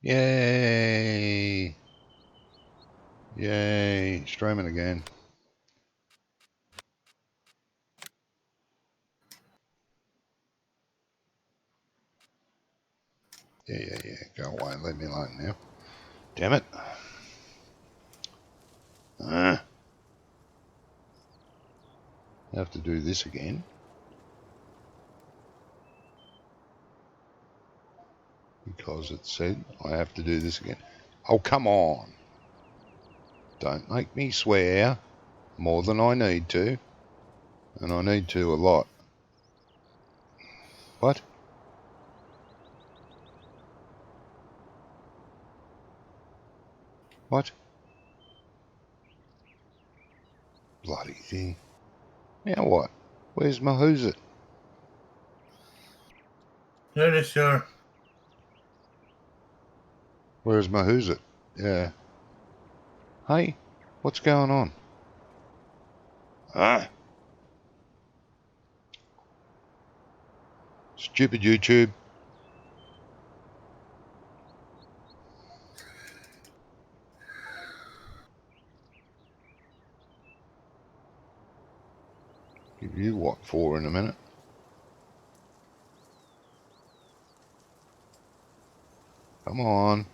Yay! Yay! Streaming again. Yeah. Go away. Leave me alone now. Damn it. I have to do this again. Because it said I have to do this again. Oh, come on. Don't make me swear more than I need to. And I need to a lot. What? What? Bloody thing. Now what? Where's my who's it? There is your... Where's my who's it? Yeah. Hey, what's going on? Stupid YouTube. Give you what for in a minute? Come on.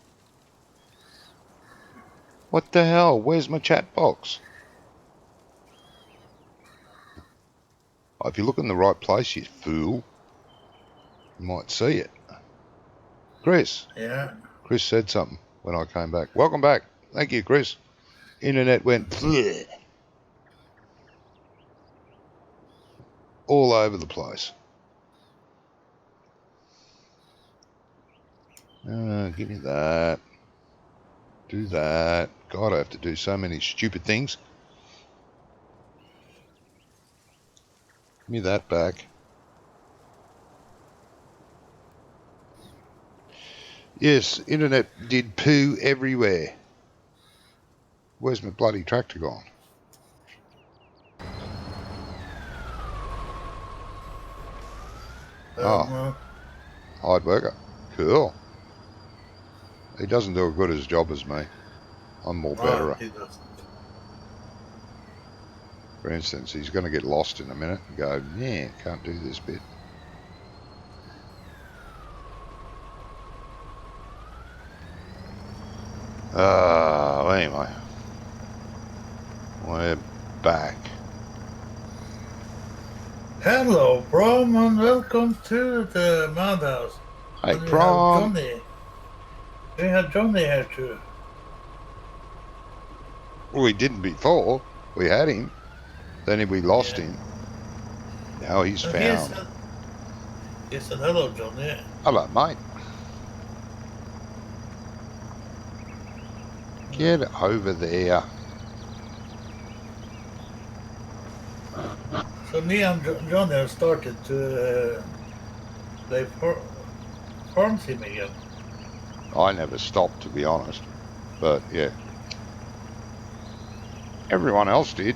What the hell? Where's my chat box? Oh, if you look in the right place, you fool, you might see it. Chris. Yeah. Chris said something when I came back. Welcome back. Thank you, Chris. Internet went bleh, all over the place. Give me that. Do that. God, I have to do so many stupid things. Give me that back. Yes, internet did poo everywhere. Where's my bloody tractor gone? Oh, hard worker. Cool. He doesn't do as good his job as me. I'm more better. He doesn't. For instance, he's going to get lost in a minute and go, yeah, can't do this bit. Anyway. We're back. Hello, Brom, and welcome to the madhouse. Hey, Brom. We had Johnny here too. Well, we didn't before. We had him. Then we lost him. Now he's found. He said, hello, Johnny. Hello, mate. Get over there. So me and Johnny have started to play farm sim again. I never stopped, to be honest. But, yeah. Everyone else did.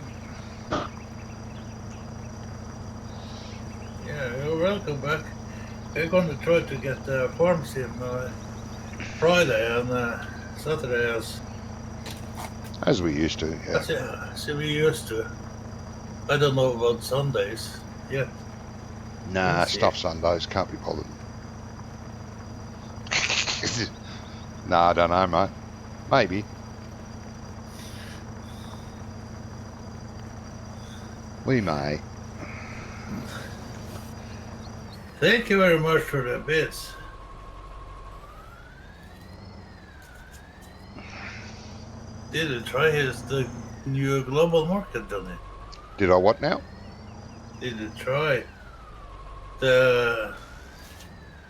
Yeah, you're welcome back. We're going to try to get farm sim Friday and Saturday as we used to, yeah. As we used to. I don't know about Sundays yet. Nah, stuff Sundays, can't be bothered. Nah, I don't know, mate. Maybe. We may. Thank you very much for the bits. Did you try the new global market, Johnny? Did I what now? Did you try the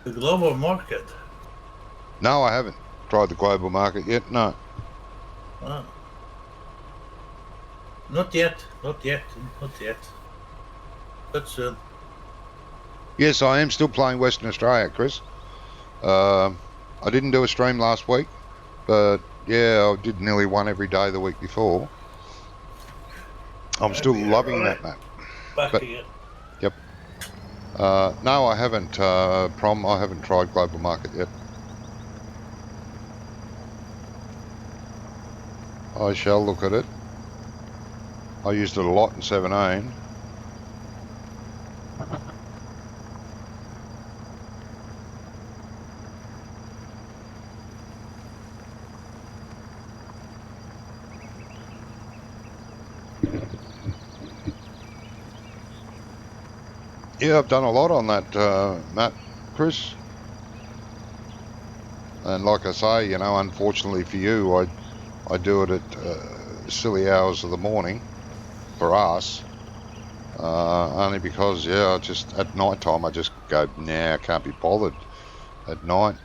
global market? No, I haven't tried the global market yet, no. Oh. Not yet. But soon. Yes, I am still playing Western Australia, Chris. I didn't do a stream last week, but yeah, I did nearly one every day the week before. I'm still loving that map. Back again. Yep. No, I haven't, Prom. I haven't tried global market yet. I shall look at it. I used it a lot in 17. Yeah, I've done a lot on that, Matt, Chris. And like I say, you know, unfortunately for you, I do it at silly hours of the morning for us. Only because, yeah, just at night time I just go, nah, I can't be bothered at night.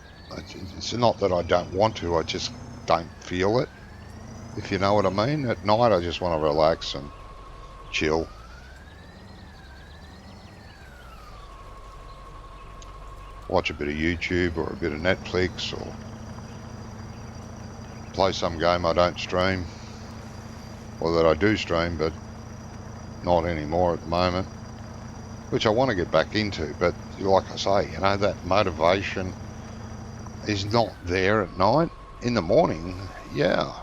It's not that I don't want to, I just don't feel it, if you know what I mean. At night I just want to relax and chill. Watch a bit of YouTube or a bit of Netflix or play some game I don't stream, or that I do stream but not anymore at the moment, which I want to get back into. But like I say, you know, that motivation is not there at night. In the morning, yeah,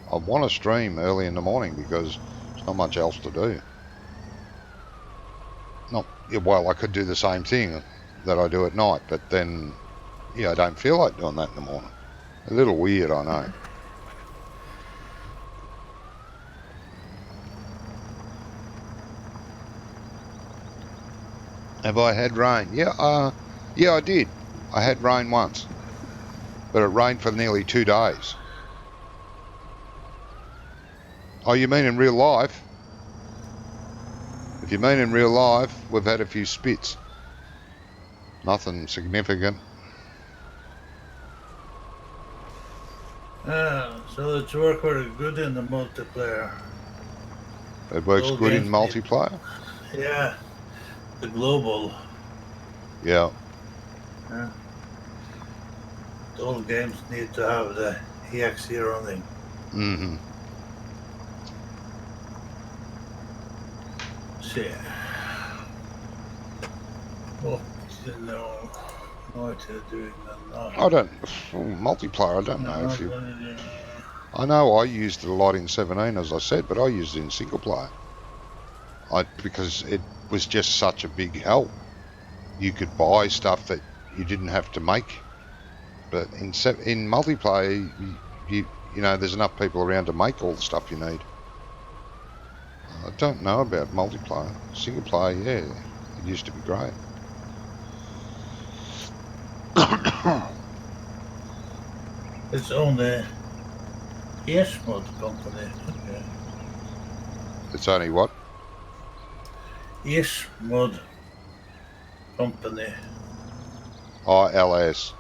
I want to stream early in the morning because there's not much else to do. Not well, I could do the same thing that I do at night, but then, yeah, I don't feel like doing that in the morning. A little weird, I know. Have I had rain? Yeah, I did. I had rain once, but it rained for nearly 2 days. Oh, you mean in real life? If you mean in real life, we've had a few spits. Nothing significant. So it's work very good in the multiplayer. It works All good in games multiplayer. Yeah, the global. Yeah. All games need to have the EXE running. Mm-hmm. See. What are doing now? I don't multiplayer. I don't know if you. I know I used it a lot in 17, as I said, but I used it in single player. Because it was just such a big help. You could buy stuff that you didn't have to make, but in multiplayer, you know, there's enough people around to make all the stuff you need. I don't know about multiplayer. Single player, yeah, it used to be great. It's only Mod company. Okay. It's only what? Mod company. Oh, LS.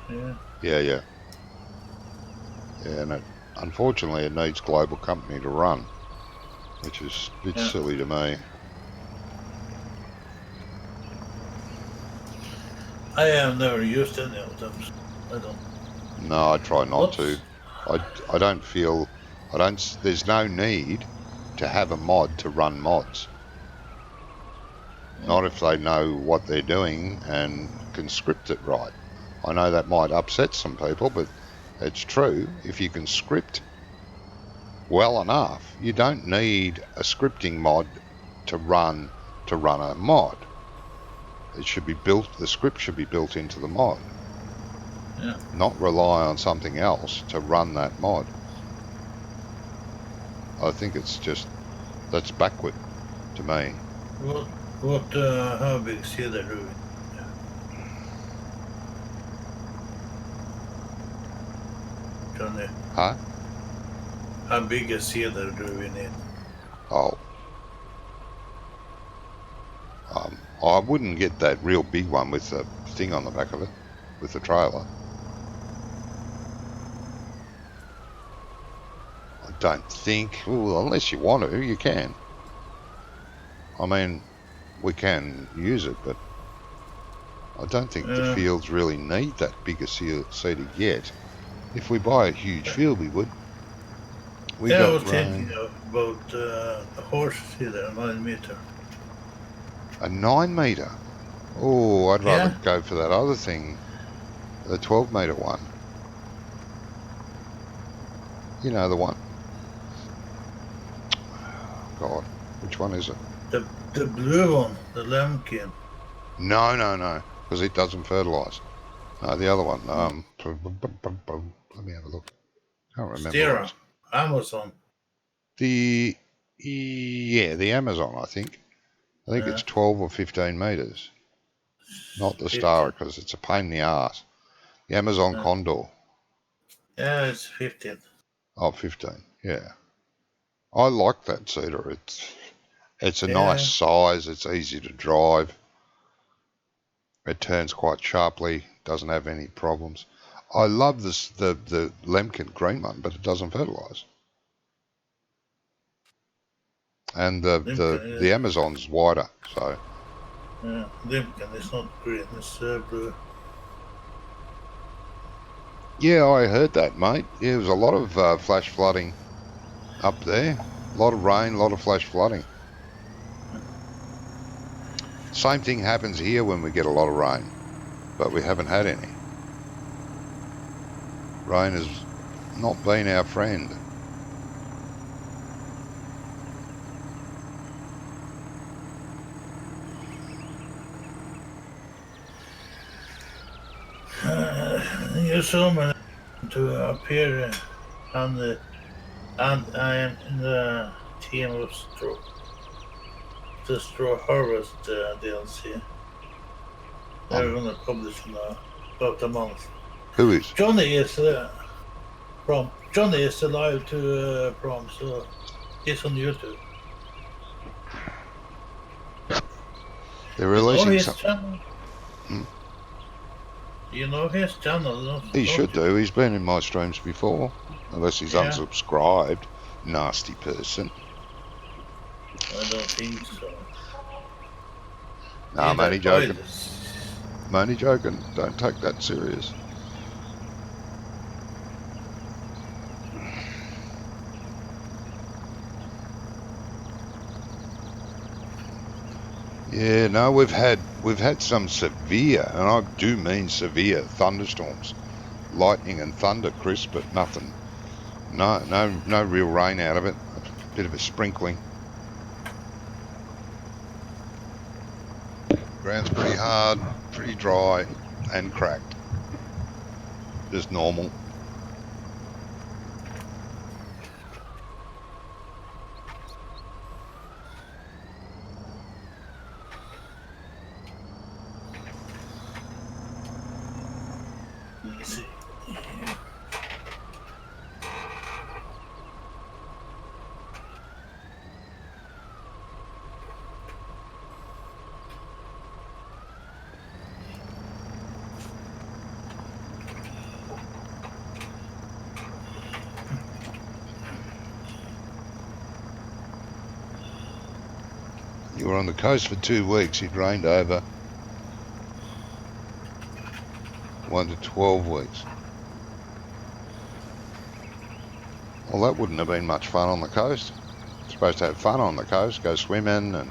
Yeah. Yeah. Yeah, and unfortunately it needs global company to run, which is a bit silly to me. I have never used any of them. So I don't. No, I try not to. I don't feel, there's no need to have a mod to run mods. Not if they know what they're doing and can script it right. I know that might upset some people, but it's true. If you can script well enough, you don't need a scripting mod to run a mod. It should be built, the script should be built into the mod. Yeah. Not rely on something else to run that mod. I think it's just, that's backward to me. How big cedar do we? Johnny? Huh? How big a cedar do we need? Oh. I wouldn't get that real big one with the thing on the back of it, with the trailer. I don't think, well, unless you want to, you can. I mean, we can use it, but I don't think the fields really need that big a cedar yet. If we buy a huge field, we would. I was thinking about a horse cedar, a 9 meter. A 9 meter? Oh, I'd rather go for that other thing, the 12 meter one. You know the one. God, which one is it? The blue one, the Lemkin. No, because it doesn't fertilise. No, the other one. Let me have a look. Can't remember what Stera, it's. Amazon. The Amazon. I think it's 12 or 15 meters. Not the 15. Star, because it's a pain in the ass. The Amazon Condor. Yeah, it's 15. Oh, 15. Yeah. I like that cedar. It's a nice size. It's easy to drive. It turns quite sharply. Doesn't have any problems. I love the Lemkin green one, but it doesn't fertilise. And the Amazon's wider, so. Yeah, Lemkin is not green, it's blue. Yeah, I heard that, mate. Yeah, there was a lot of flash flooding up there. A lot of rain, a lot of flash flooding. Same thing happens here when we get a lot of rain, but we haven't had any. Rain has not been our friend. You saw me to appear on and I am in the team of the Straw Harvest DLC. They're going to publish in about a month. Who is? Johnny is Johnny is alive to Prom, so he's on YouTube. They're releasing his something. channel. You know his channel, He should do. He's been in my streams before, unless he's unsubscribed. Nasty person. I don't think so. Nah, I'm only joking. I'm only joking. Don't take that serious. Yeah, no, we've had some severe, and I do mean severe, thunderstorms, lightning and thunder, Chris, but nothing. No real rain out of it. A bit of a sprinkling. Ground's pretty hard, pretty dry, and cracked. Just normal. Let's see. You were on the coast for 2 weeks. It rained over 1 to 12 weeks. Well, that wouldn't have been much fun on the coast. You're supposed to have fun on the coast, go swimming, and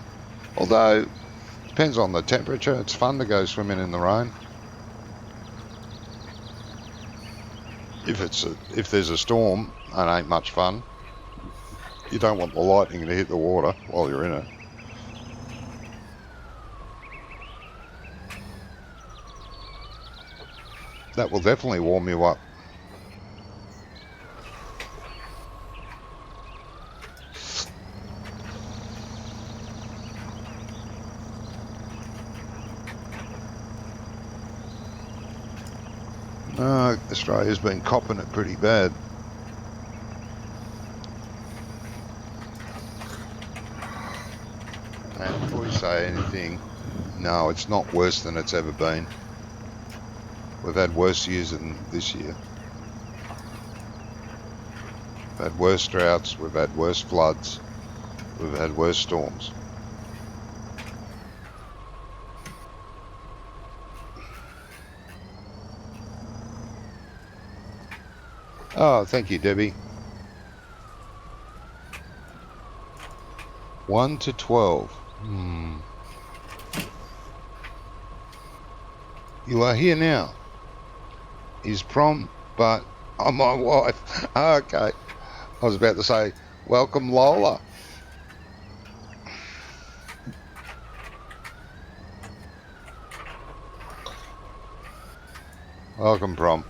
although it depends on the temperature, it's fun to go swimming in the rain. If there's a storm, it ain't much fun. You don't want the lightning to hit the water while you're in it. That will definitely warm you up. Australia's been copping it pretty bad. And before you say anything, no, it's not worse than it's ever been. We've had worse years than this year. We've had worse droughts, we've had worse floods, we've had worse storms. Oh, thank you, Debbie. 1 to 12. You are here now. Is Prom, but I'm my wife. Okay. I was about to say, welcome Lola. Welcome Prom.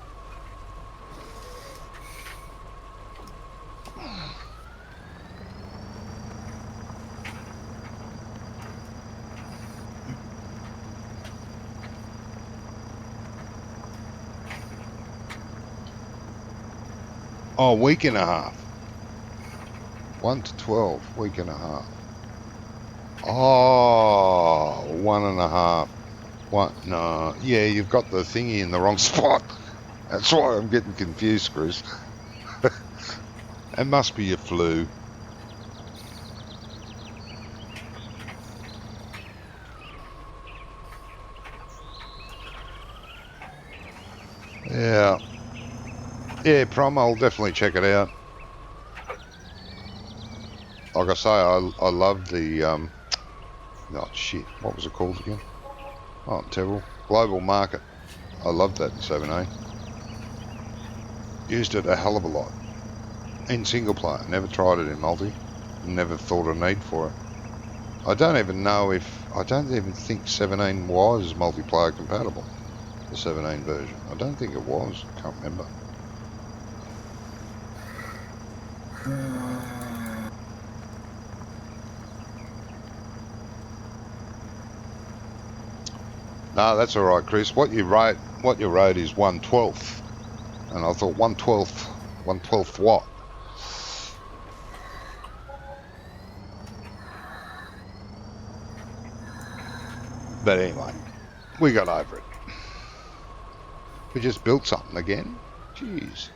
Oh, week and a half. 1 to 12, week and a half. Oh, 1.5. What? No. Yeah, you've got the thingy in the wrong spot. That's why I'm getting confused, Chris. It must be your flu. Yeah. Yeah, Prom, I'll definitely check it out. Like I say, I love the, oh shit, what was it called again? Oh, terrible. Global Market. I loved that in 7A. Used it a hell of a lot. In single player. Never tried it in multi. Never thought a need for it. I don't even think 17 was multiplayer compatible. The 17 version. I don't think it was. Can't remember. No, that's all right, Chris. What you wrote is 1/12, and I thought 1/12 what? But anyway, we got over it. We just built something again. Jeez.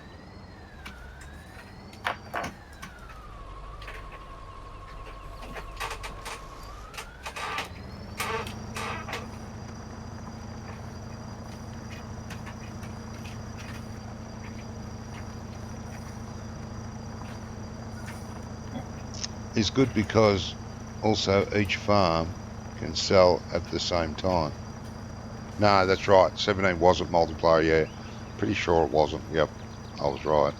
It's good because also each farm can sell at the same time. No, that's right. 17 wasn't multiplayer, yeah. Pretty sure it wasn't. Yep, I was right.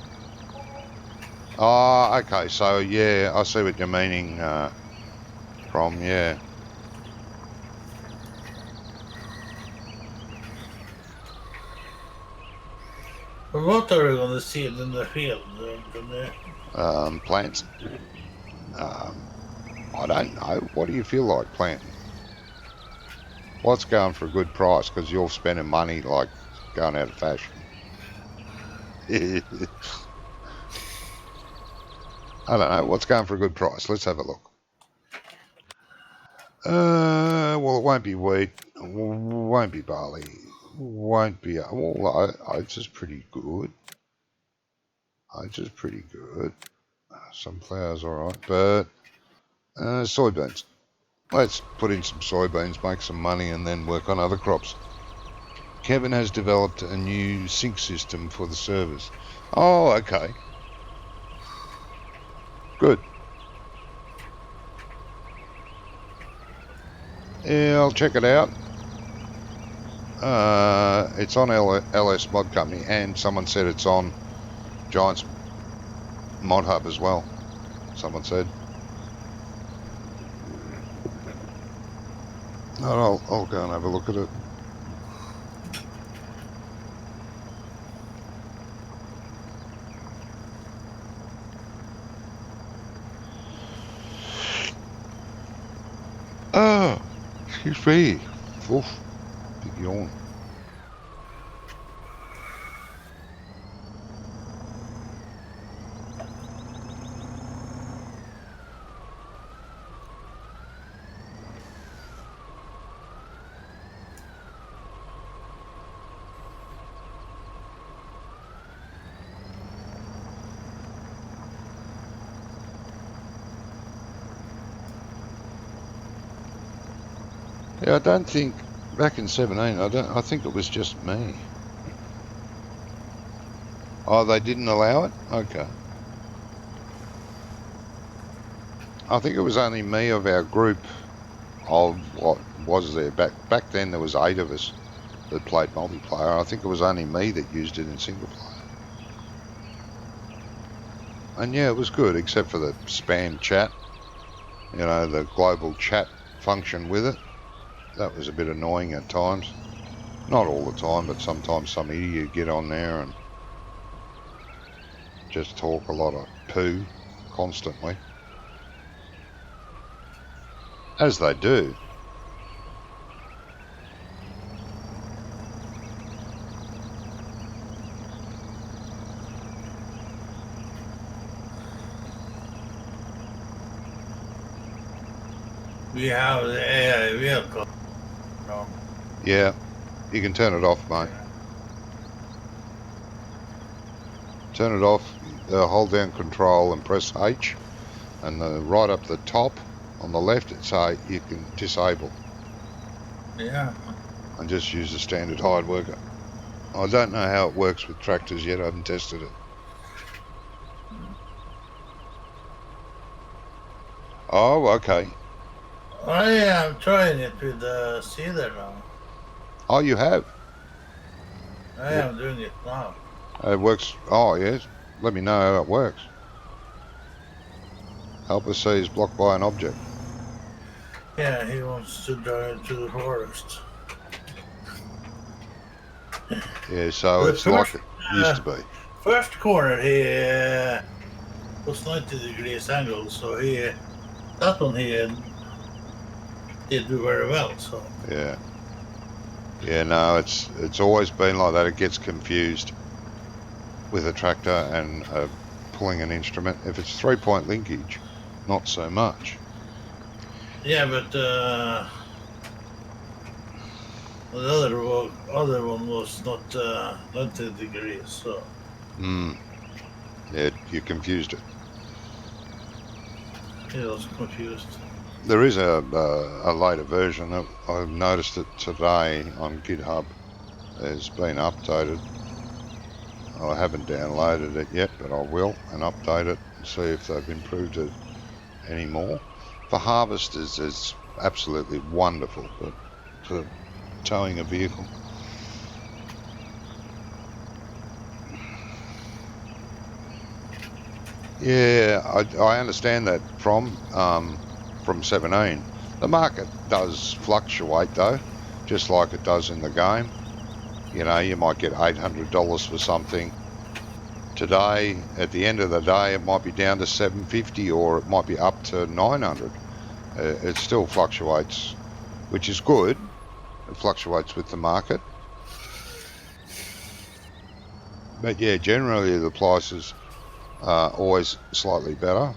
Oh, okay. So, yeah, I see what you're meaning, Prom, yeah. What are we going to see in the field? Plants. I don't know. What do you feel like planting? What's going for a good price? Because you're spending money like going out of fashion. I don't know. What's going for a good price? Let's have a look. Well, it won't be wheat. Won't be barley. Won't be. Well, oats is pretty good. Oats is pretty good. Sunflower's all right, but soybeans. Let's put in some soybeans, make some money, and then work on other crops. Kevin has developed a new sync system for the servers. Oh, okay. Good. Yeah, I'll check it out. It's on LS Mod Company, and someone said it's on Giants Mod Hub as well. Someone said. I'll go and have a look at it. Oh, excuse me. Oof, big yawn. Yeah, I don't think back in 17. I think it was just me. Oh, they didn't allow it? Okay. I think it was only me of our group of what was there. Back then there was 8 of us that played multiplayer. I think it was only me that used it in single player. And yeah, it was good, except for the spam chat. You know, the global chat function with it. That was a bit annoying at times. Not all the time, but sometimes some idiot get on there and just talk a lot of poo constantly. As they do. We have the AI vehicle. No. Yeah, you can turn it off, mate. Turn it off, hold down control and press H, and right up the top on the left it's you can disable. Yeah. And just use the standard hired worker. I don't know how it works with tractors yet, I haven't tested it. Oh, okay. I am trying it with the seeder now. Oh, you have? I am doing it now. It works. Oh, yes. Let me know how it works. Help us see is blocked by an object. Yeah, he wants to drive to the forest. Yeah, so The it's like first, it used to be. First corner he was 90 degrees angle, so that one he did do very well. So Yeah. Yeah, no, it's always been like that. It gets confused with a tractor and pulling an instrument. If it's 3-point linkage, not so much. yeah, but the other one was not 90 degrees, so Yeah, you confused it. he was confused. There is a later version. I've noticed it today on GitHub. It's been updated. I haven't downloaded it yet, but I will and update it and see if they've improved it anymore. For harvesters, it's absolutely wonderful, but for towing a vehicle. Yeah, I understand that from 17. The market does fluctuate though, just like it does in the game. You know, you might get $800 for something today. At the end of the day, it might be down to $750, or it might be up to $900. It still fluctuates, which is good. It fluctuates with the market. But yeah, generally the prices are always slightly better.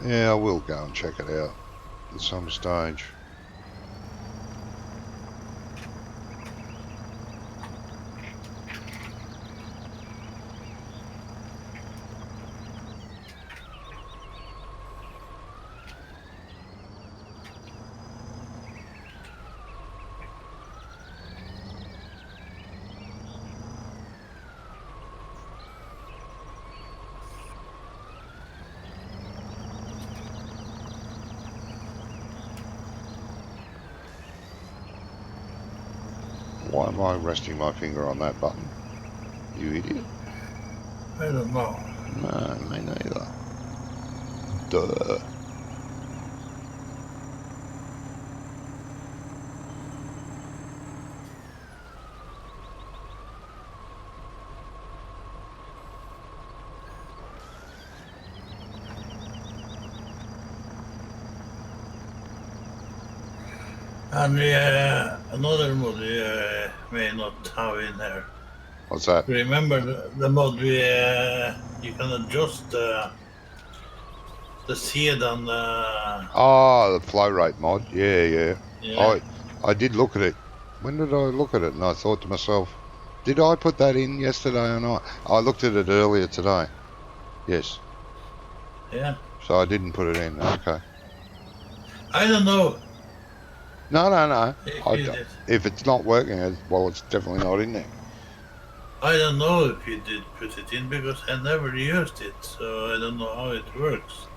Yeah, I will go and check it out at some stage. Why am I resting my finger on that button? You idiot. I don't know. No, me neither. Duh. And we another mod we may not have in here. What's that? Remember the mod we you can adjust the seed and Oh, the flow rate mod. Yeah. yeah. I did look at it. When did I look at it? And I thought to myself, did I put that in yesterday or not? I looked at it earlier today. Yes. Yeah. So I didn't put it in. Okay. I don't know No. if If it's not working, well, it's definitely not in there. I don't know if you did put it in because I never used it, so I don't know how it works.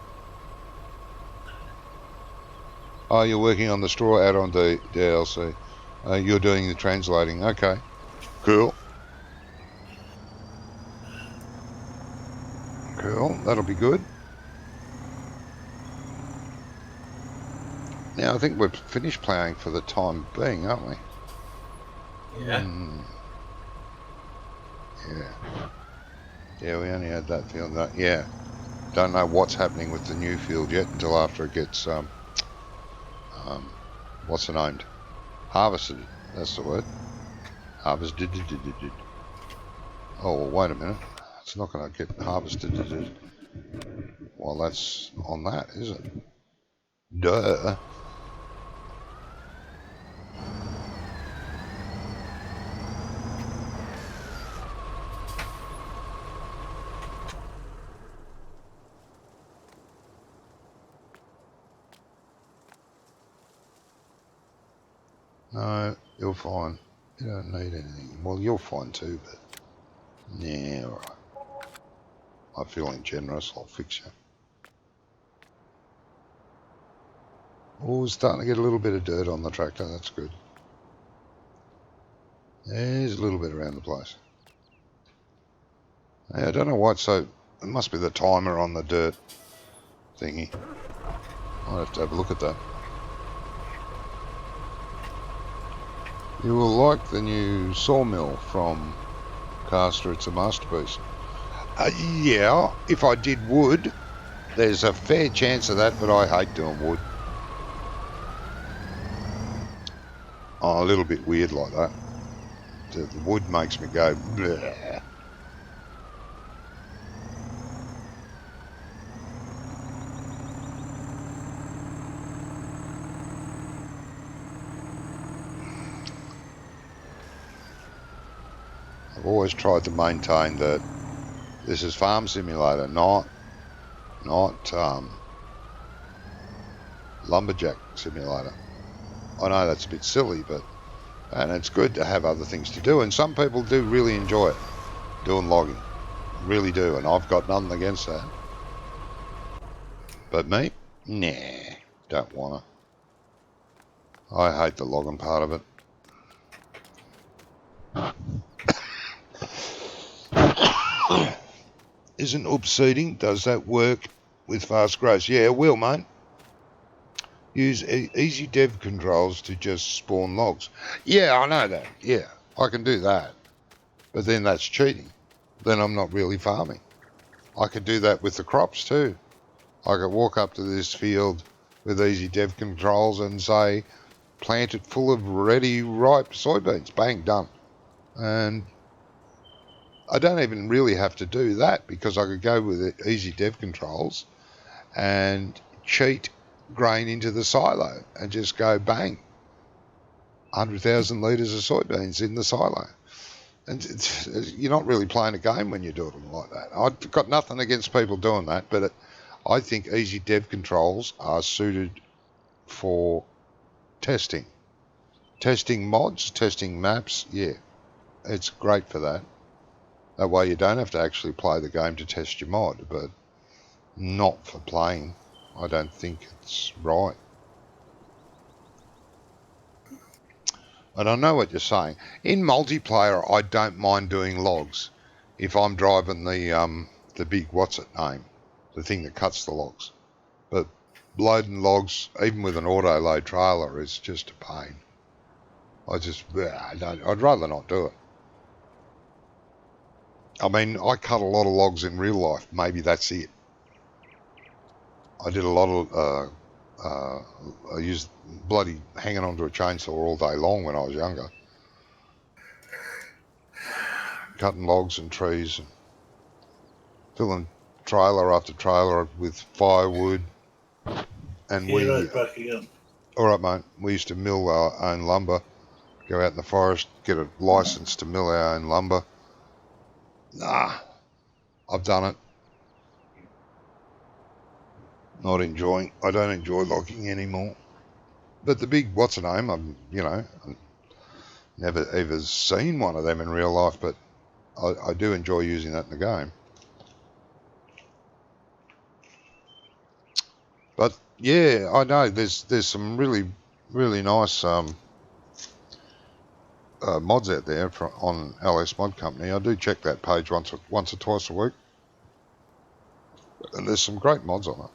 Oh, you're working on the straw out on the DLC. You're doing the translating. Okay, cool. Cool, that'll be good. Now, I think we're finished ploughing for the time being, aren't we? Yeah. Yeah. Yeah, we only had that field. Yeah. Don't know what's happening with the new field yet until after it gets, what's it named? Harvested. That's the word. Harvested. Oh, well, wait a minute. It's not going to get harvested while that's on that, is it? Duh. No, you're fine. You don't need anything. Well, you're fine too, but yeah, all right. I'm feeling generous. I'll fix you. Oh, it's starting to get a little bit of dirt on the tractor. That's good. There's a little bit around the place. Hey, I don't know why it's so... It must be the timer on the dirt thingy. I'll have to have a look at that. You will like the new sawmill from Caster. It's a masterpiece. Yeah, if I did wood, there's a fair chance of that, but I hate doing wood. Oh, a little bit weird like that. The wood makes me go, bleh. I've always tried to maintain that this is Farm Simulator, not Lumberjack Simulator. I know that's a bit silly, and it's good to have other things to do, and some people do really enjoy it, doing logging, really do, and I've got nothing against that. But me, nah, don't wanna. I hate the logging part of it. Isn't up seeding? Does that work with fast growth? Yeah, it will, mate. Use easy dev controls to just spawn logs. Yeah, I know that. Yeah, I can do that. But then that's cheating. Then I'm not really farming. I could do that with the crops too. I could walk up to this field with easy dev controls and say, plant it full of ready, ripe soybeans. Bang, done. And I don't even really have to do that because I could go with easy dev controls and cheat grain into the silo and just go bang, 100,000 litres of soybeans in the silo. And you're not really playing a game when you do it like that. I've got nothing against people doing that, but I think easy dev controls are suited for testing. Testing mods, testing maps, yeah, it's great for that. That way you don't have to actually play the game to test your mod, but not for playing. I don't think it's right. And I know what you're saying. In multiplayer, I don't mind doing logs if I'm driving the big what's it name, the thing that cuts the logs. But loading logs, even with an auto load trailer, is just a pain. I'd rather not do it. I mean, I cut a lot of logs in real life. Maybe that's it. I did a lot of. I used bloody hanging onto a chainsaw all day long when I was younger, cutting logs and trees, and filling trailer after trailer with firewood. And Okay, right back again. All right, mate. We used to mill our own lumber. Go out in the forest, get a license to mill our own lumber. Nah, I've done it. Not enjoying. I don't enjoy logging anymore. But the big what's the name? I've never ever seen one of them in real life, but I do enjoy using that in the game. But Yeah, I know. There's some really nice mods out there on LS Mod Company. I do check that page once or twice a week, and there's some great mods on it.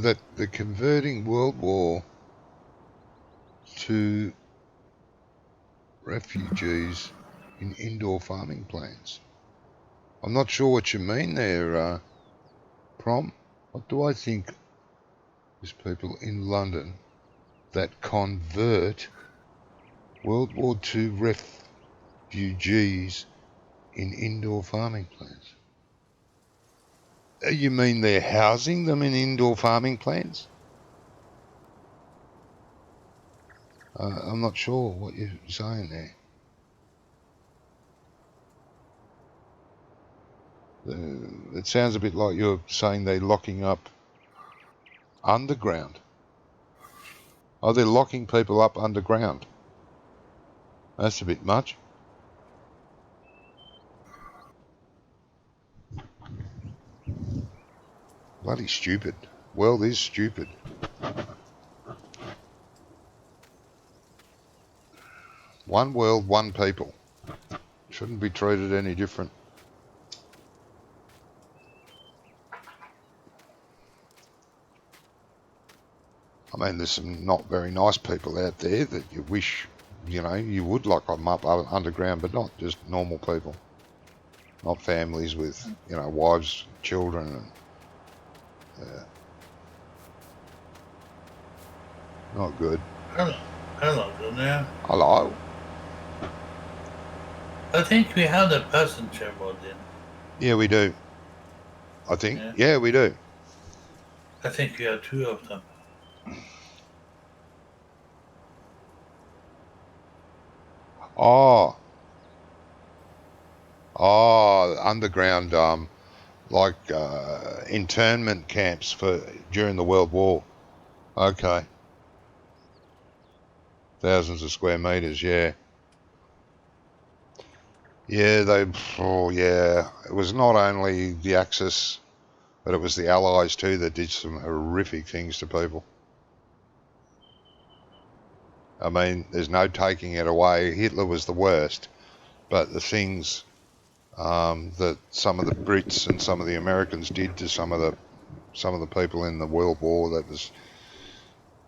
That the converting World War to refugees in indoor farming plans. I'm not sure what you mean there, Prom. What do I think is people in London that convert World War II refugees in indoor farming plans? You mean they're housing them in indoor farming plans? I'm not sure what you're saying there. It sounds a bit like you're saying they're locking up underground. Oh, they're locking people up underground. That's a bit much. Bloody stupid. World is stupid. One world, one people. Shouldn't be treated any different. I mean, there's some not very nice people out there that you wish, you would lock them up underground, but not just normal people. Not families with, wives, children, and not good. Hello, Junior. Hello? I think we have the passenger mod in. Yeah, we do. I think. Yeah, we do. I think we have two of them. Oh, underground, like internment camps during the World War. Okay. Thousands of square meters, yeah. Yeah, it was not only the Axis, but it was the Allies too that did some horrific things to people. I mean, there's no taking it away. Hitler was the worst, but the things that some of the Brits and some of the Americans did to some of the people in the World War, that was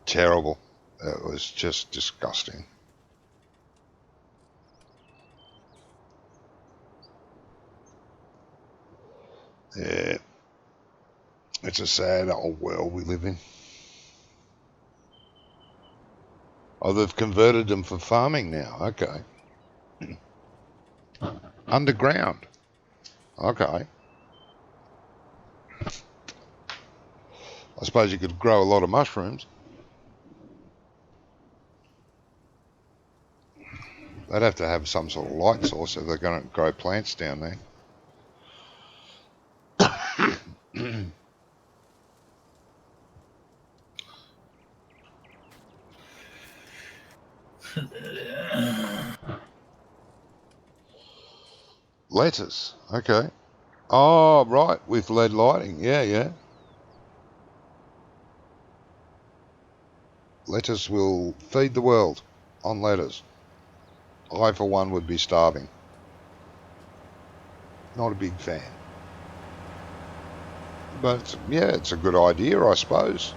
terrible. It was just disgusting. Yeah, it's a sad old world we live in. Oh, they've converted them for farming now. Okay. Underground. Okay. I suppose you could grow a lot of mushrooms. They'd have to have some sort of light source if they're going to grow plants down there. Lettuce. Okay. Oh, right, with LED lighting. Yeah. Lettuce will feed the world on lettuce. I, for one, would be starving. Not a big fan. But, yeah, it's a good idea, I suppose.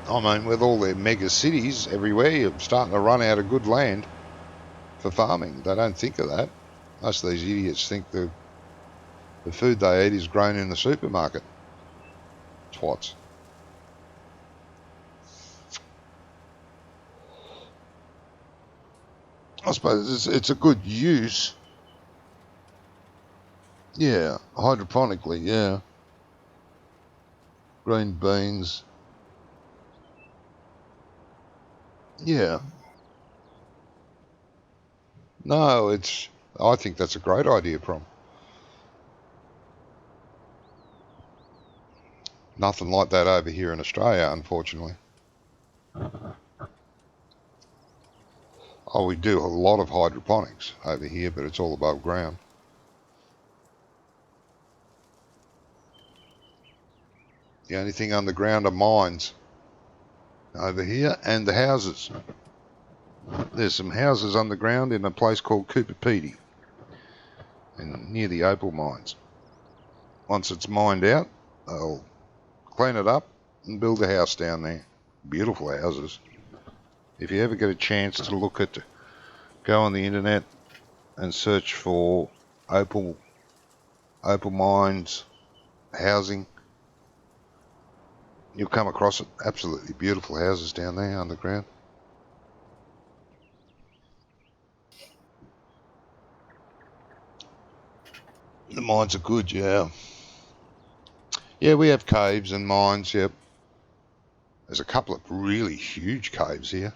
I mean, with all their mega cities everywhere, you're starting to run out of good land for farming. They don't think of that. Most of these idiots think the food they eat is grown in the supermarket. Twats. I suppose it's a good use. Yeah, hydroponically, yeah. Green beans. Yeah. No, I think that's a great idea, Prom. Nothing like that over here in Australia, unfortunately. Oh, we do a lot of hydroponics over here, but it's all above ground. The only thing underground are mines over here and the houses. There's some houses underground in a place called Cooperpedy and near the opal mines. Once it's mined out, they'll clean it up and build a house down there. Beautiful houses. If you ever get a chance to go on the internet and search for opal mines housing, you'll come across it. Absolutely beautiful houses down there underground. The mines are good, yeah. Yeah, we have caves and mines, yep. There's a couple of really huge caves here.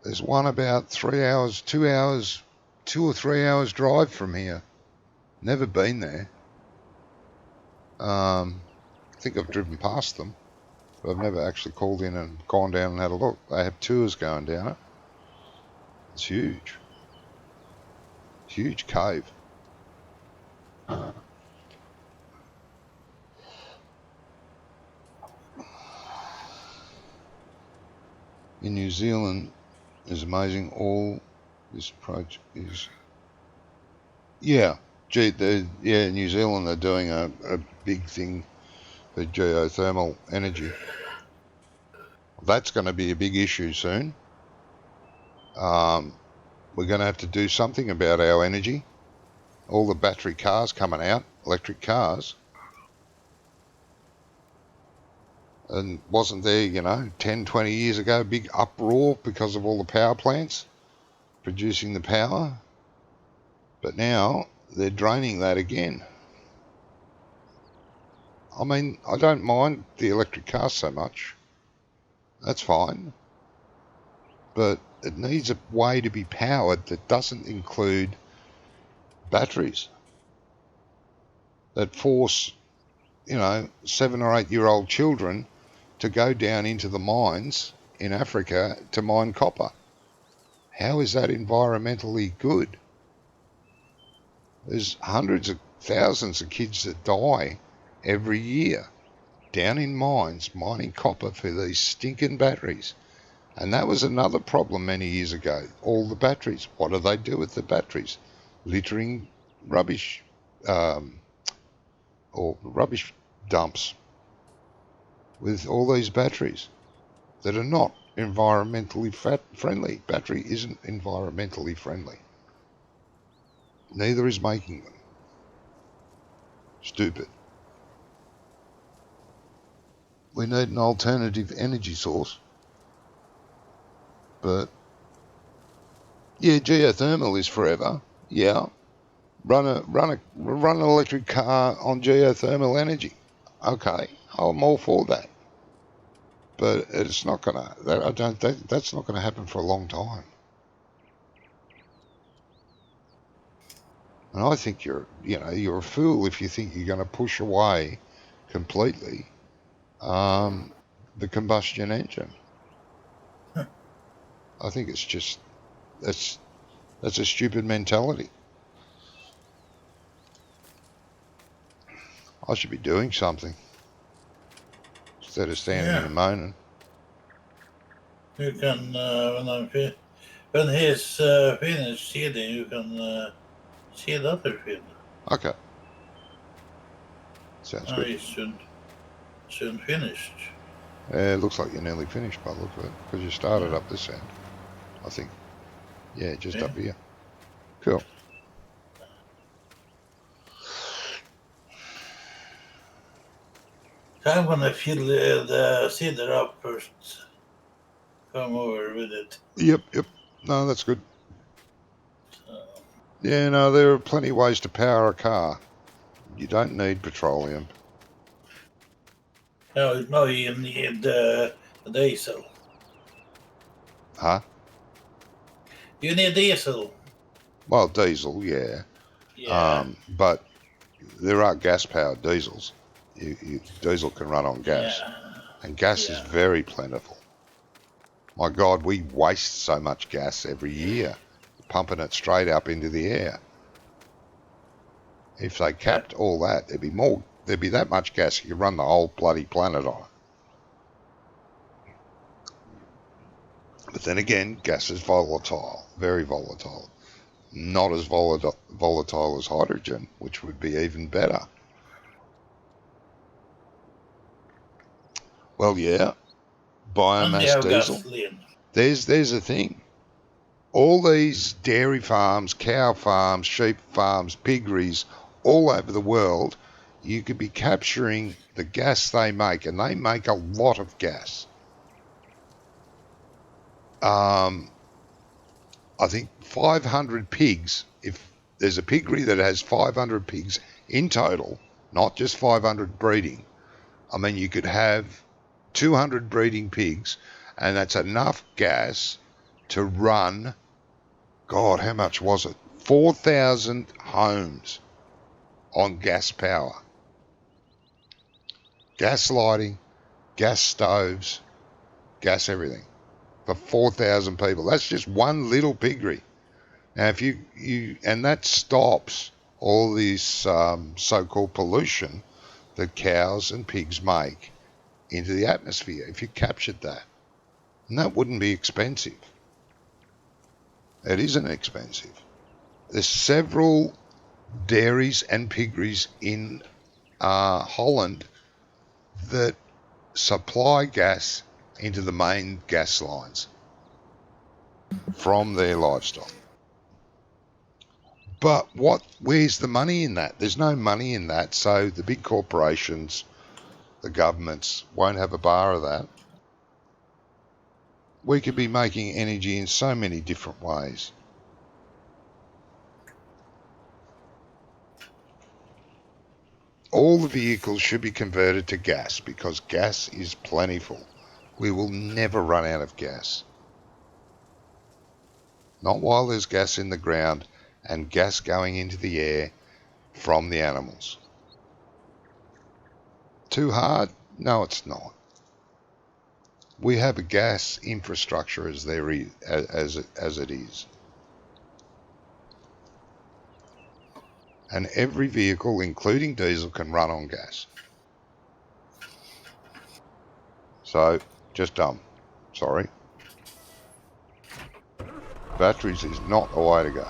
There's one about 3 hours, 2 hours, 2 or 3 hours drive from here. Never been there. I think I've driven past them, but I've never actually called in and gone down and had a look. They have tours going down it. It's huge. Huge cave. In New Zealand is amazing. All this approach is... Yeah, New Zealand are doing a big thing for geothermal energy. That's going to be a big issue soon. We're going to have to do something about our energy. All the battery cars coming out, electric cars. And wasn't there, 10, 20 years ago, a big uproar because of all the power plants producing the power? But now they're draining that again. I mean, I don't mind the electric cars so much. That's fine. But it needs a way to be powered that doesn't include batteries that force, 7 or 8 year old children to go down into the mines in Africa to mine copper. How is that environmentally good? There's hundreds of thousands of kids that die every year down in mines mining copper for these stinking batteries. And that was another problem many years ago. All the batteries. What do they do with the batteries? Littering rubbish or rubbish dumps with all these batteries that are not environmentally friendly. Battery isn't environmentally friendly. Neither is making them. Stupid. We need an alternative energy source. But yeah, geothermal is forever. Yeah. Run an electric car on geothermal energy. Okay, I'm all for that. But it's not gonna. That's not gonna happen for a long time. And I think you're a fool if you think you're going to push away completely the combustion engine. I think it's just that's a stupid mentality. I should be doing something instead of standing here moaning. You can when he's finished seeding, you can seed other field. Okay. Sounds good. Soon. soon finished. It looks like you're nearly finished by the look of it, because you started up this end, I think. Yeah, just up here. Cool. So I'm gonna fill the cedar up first. Come over with it. Yep. No, that's good. So, Yeah, no, there are plenty of ways to power a car. You don't need petroleum. no, you need diesel. Huh? You need diesel. Well, diesel, yeah. Yeah. But there are gas-powered diesels. Diesel can run on gas. Yeah. And gas is very plentiful. My God, we waste so much gas every year, pumping it straight up into the air. If they capped all that, there'd be that much gas you could run the whole bloody planet on. But then again, gas is volatile, very volatile. Not as volatile as hydrogen, which would be even better. Well, yeah, And you biomass have diesel. gasoline. There's a thing. All these dairy farms, cow farms, sheep farms, piggeries, all over the world, you could be capturing the gas they make, and they make a lot of gas. I think 500 pigs, if there's a piggery that has 500 pigs in total, not just 500 breeding, I mean, you could have 200 breeding pigs, and that's enough gas to run, God, how much was it? 4,000 homes on gas power. Gas lighting, gas stoves, gas everything for 4,000 people. That's just one little piggery. Now, if and that stops all this so-called pollution that cows and pigs make into the atmosphere, if you captured that. And that wouldn't be expensive. It isn't expensive. There's several dairies and piggeries in Holland that supply gas into the main gas lines from their livestock. But where's the money in that? There's no money in that, so the big corporations, the governments, won't have a bar of that. We could be making energy in so many different ways. All the vehicles should be converted to gas because gas is plentiful. We will never run out of gas. Not while there's gas in the ground and gas going into the air from the animals. Too hard? No, it's not. We have a gas infrastructure as it is. And every vehicle, including diesel, can run on gas. So, just dumb. Sorry. Batteries is not the way to go.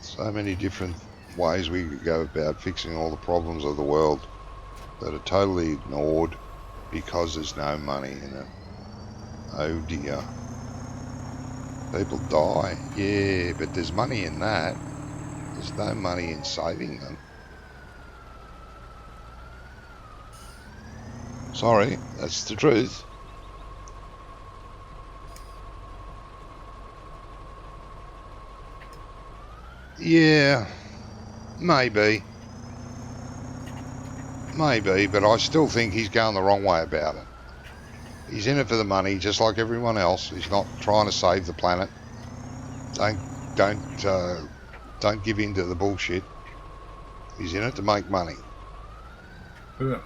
So many different ways we could go about fixing all the problems of the world that are totally ignored because there's no money in it. Oh dear. People die. Yeah, but there's money in that. There's no money in saving them. Sorry, that's the truth. Yeah, maybe. Maybe, but I still think he's going the wrong way about it. He's in it for the money, just like everyone else. He's not trying to save the planet. Don't give in to the bullshit. He's in it to make money. Who?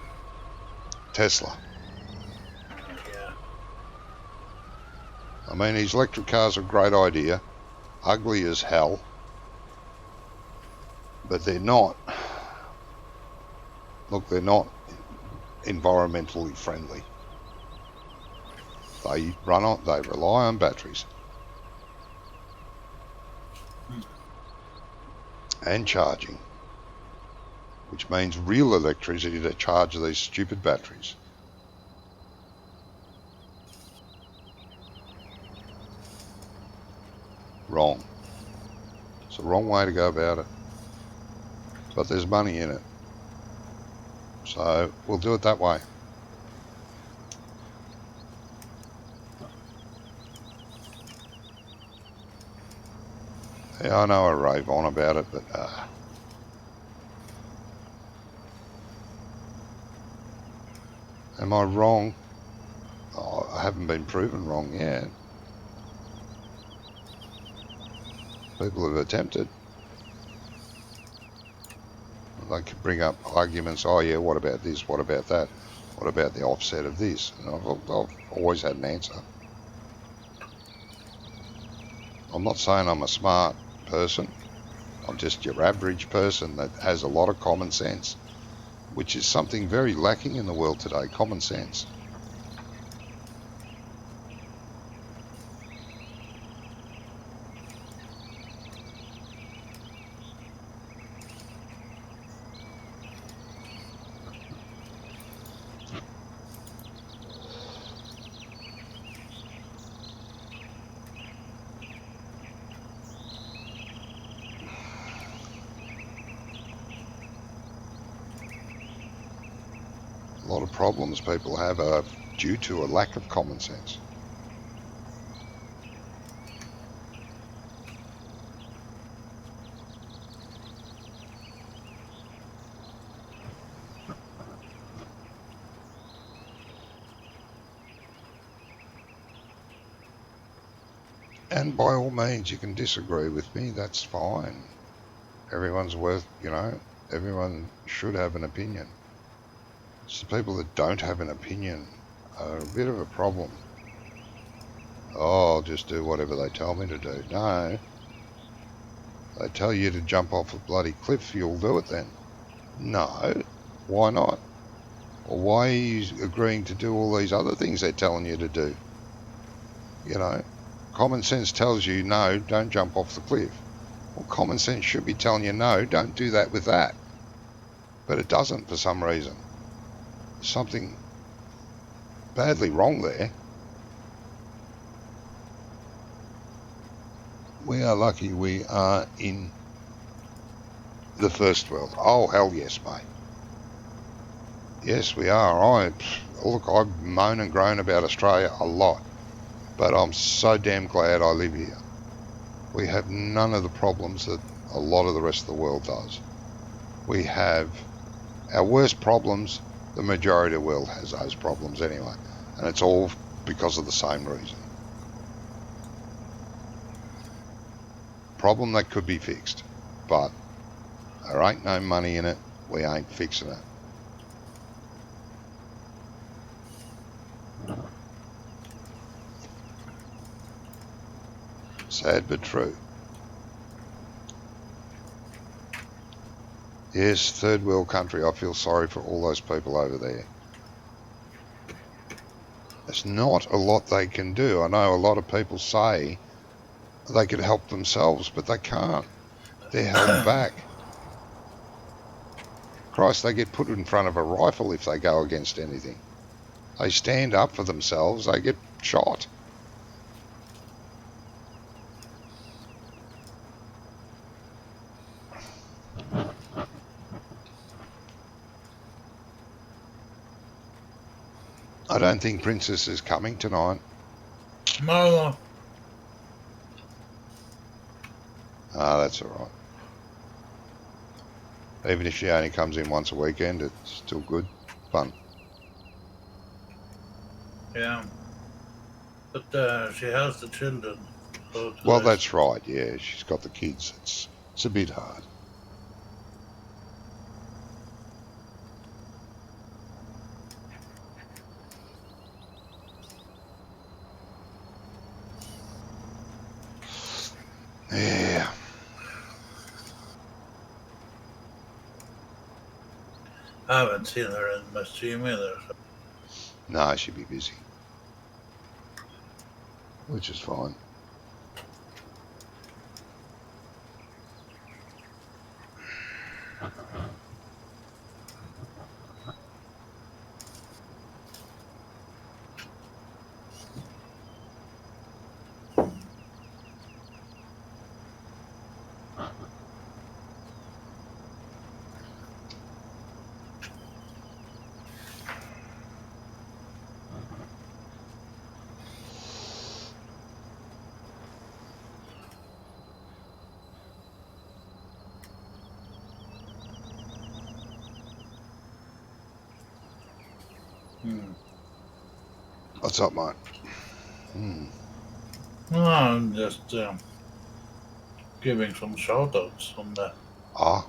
Tesla. Yeah. I mean, his electric cars are a great idea. Ugly as hell. But they're not. Look, they're not environmentally friendly. They rely on batteries. And charging. Which means real electricity to charge these stupid batteries. Wrong. It's the wrong way to go about it. But there's money in it. So we'll do it that way. Yeah, I know I rave on about it, but am I wrong? Oh, I haven't been proven wrong yet. People have attempted. They could bring up arguments, oh yeah, what about this, what about that, what about the offset of this? And I've always had an answer. I'm not saying I'm a smart person. I'm just your average person that has a lot of common sense, which is something very lacking in the world today, common sense. A lot of problems people have are due to a lack of common sense. And by all means, you can disagree with me, that's fine. Everyone's everyone should have an opinion. It's the people that don't have an opinion are a bit of a problem. Oh, I'll just do whatever they tell me to do. No. They tell you to jump off a bloody cliff, you'll do it then. No. Why not? Or why are you agreeing to do all these other things they're telling you to do? Common sense tells you, no, don't jump off the cliff. Well, common sense should be telling you, no, don't do that with that. But it doesn't for some reason. Something badly wrong there. We are lucky we are in the first world. Oh, hell yes, mate. Yes, we are. Look, I moan and groan about Australia a lot, but I'm so damn glad I live here. We have none of the problems that a lot of the rest of the world does. We have our worst problems. The majority of the world has those problems anyway, and it's all because of the same reason. Problem that could be fixed, but there ain't no money in it. We ain't fixing it. Sad but true. Yes, third world country. I feel sorry for all those people over there. There's not a lot they can do. I know a lot of people say they could help themselves, but they can't. They're held back. Christ, they get put in front of a rifle if they go against anything. They stand up for themselves, they get shot. I don't think Princess is coming tonight. No. Ah, that's all right. Even if she only comes in once a weekend, it's still good fun. Yeah. But she has the children. So Well, that's right. Yeah, she's got the kids. It's a bit hard. Yeah. I haven't seen her in my stream either. So. No, she'd be busy. Which is fine. What's up, mate? No, I'm just giving some shout outs on the. Ah.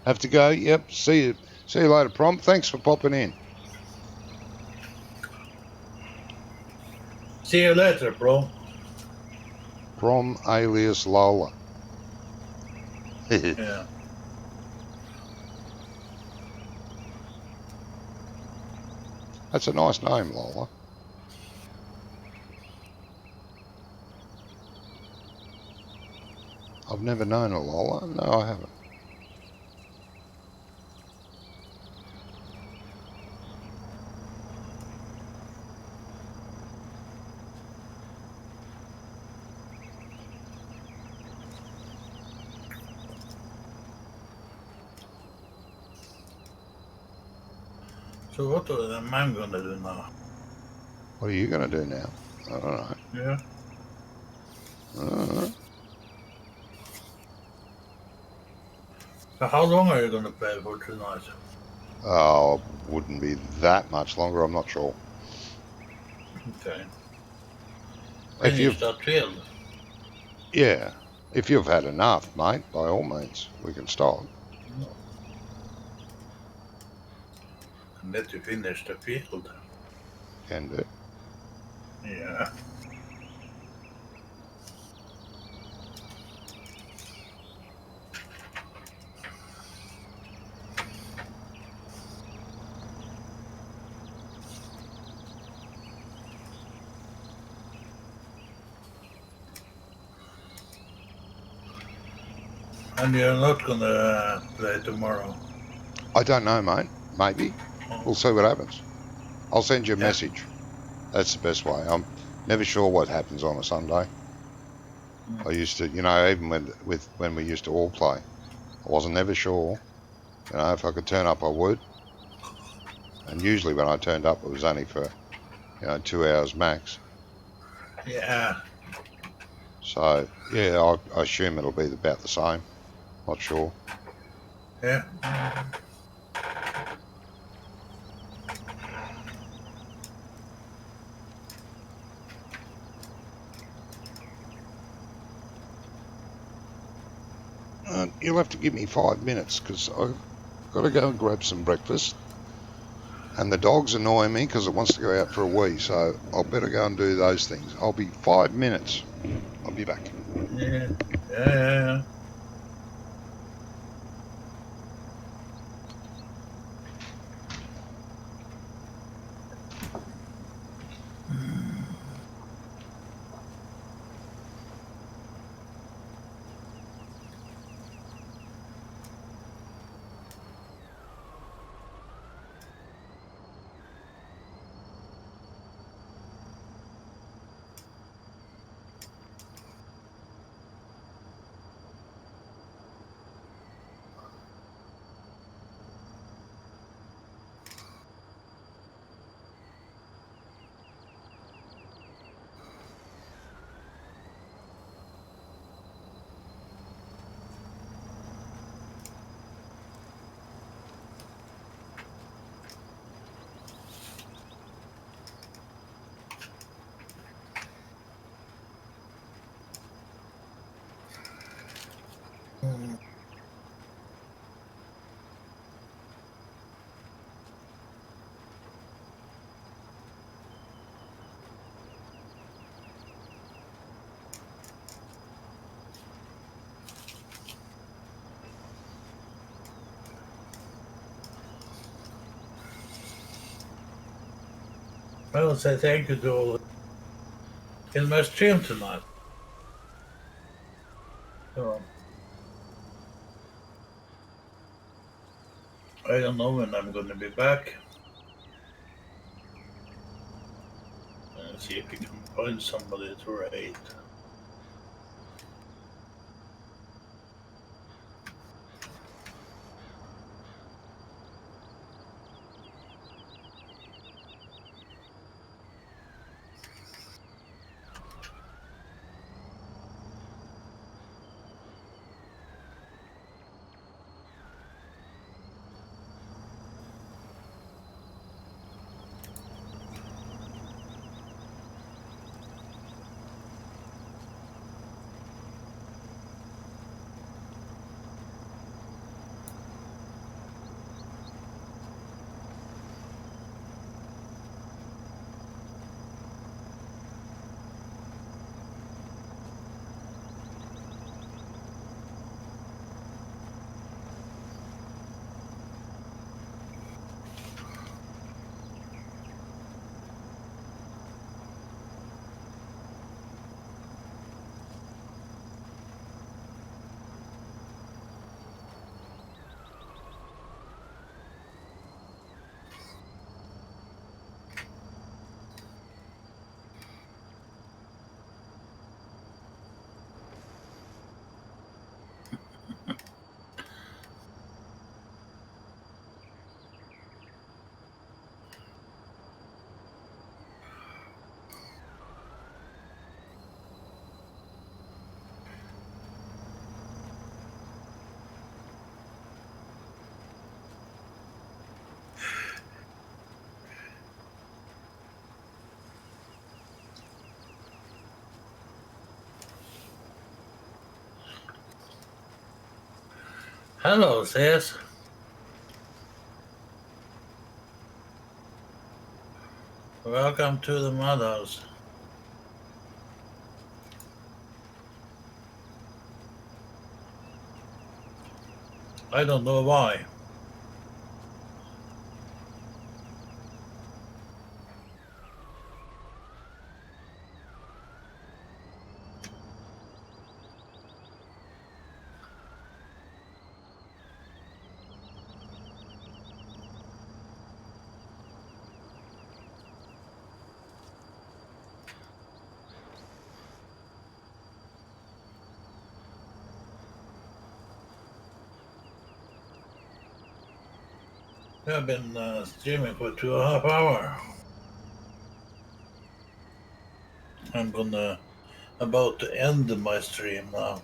Have to go? Yep. See you later, Prom. Thanks for popping in. See you later, bro. Prom alias Lola. Yeah. That's a nice name, Lola. I've never known a Lola. No, I haven't. So what are the man gonna do now? What are you going to do now? I don't know. Yeah. I don't know. So how long are you gonna play for tonight? Oh, wouldn't be that much longer. I'm not sure. Okay. If Finish you've, that field. yeah, if you've had enough, mate, by all means, we can stop. No. And let you finish the field. Can do. Yeah. And you're not gonna play tomorrow? I don't know, mate. Maybe. We'll see what happens. I'll send you a Yeah. message. That's the best way. I'm never sure what happens on a Sunday. I used to, even when we used to all play, I wasn't never sure. If I could turn up, I would. And usually when I turned up, it was only for, 2 hours max. Yeah. So yeah, I assume it'll be about the same. Not sure. Yeah. You'll have to give me 5 minutes because I've got to go and grab some breakfast. And the dog's annoying me because it wants to go out for a wee, so I'll better go and do those things. I'll be 5 minutes. I'll be back. Yeah. Yeah. I will say thank you to all in my stream tonight. So, I don't know when I'm going to be back. See if we can find somebody to raid. Hello, sis. Welcome to the madhouse. I don't know why. I've been streaming for 2.5 hours. I'm gonna about to end my stream now.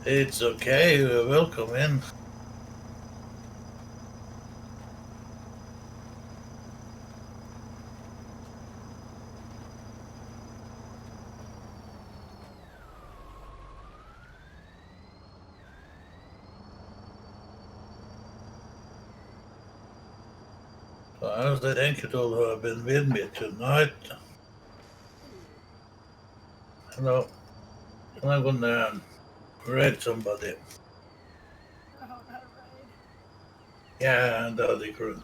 It's okay, welcome in. So I was thank you to all who have been with me tonight. Hello. And I'm gonna raid somebody. Oh, not right. Yeah, and the other crew.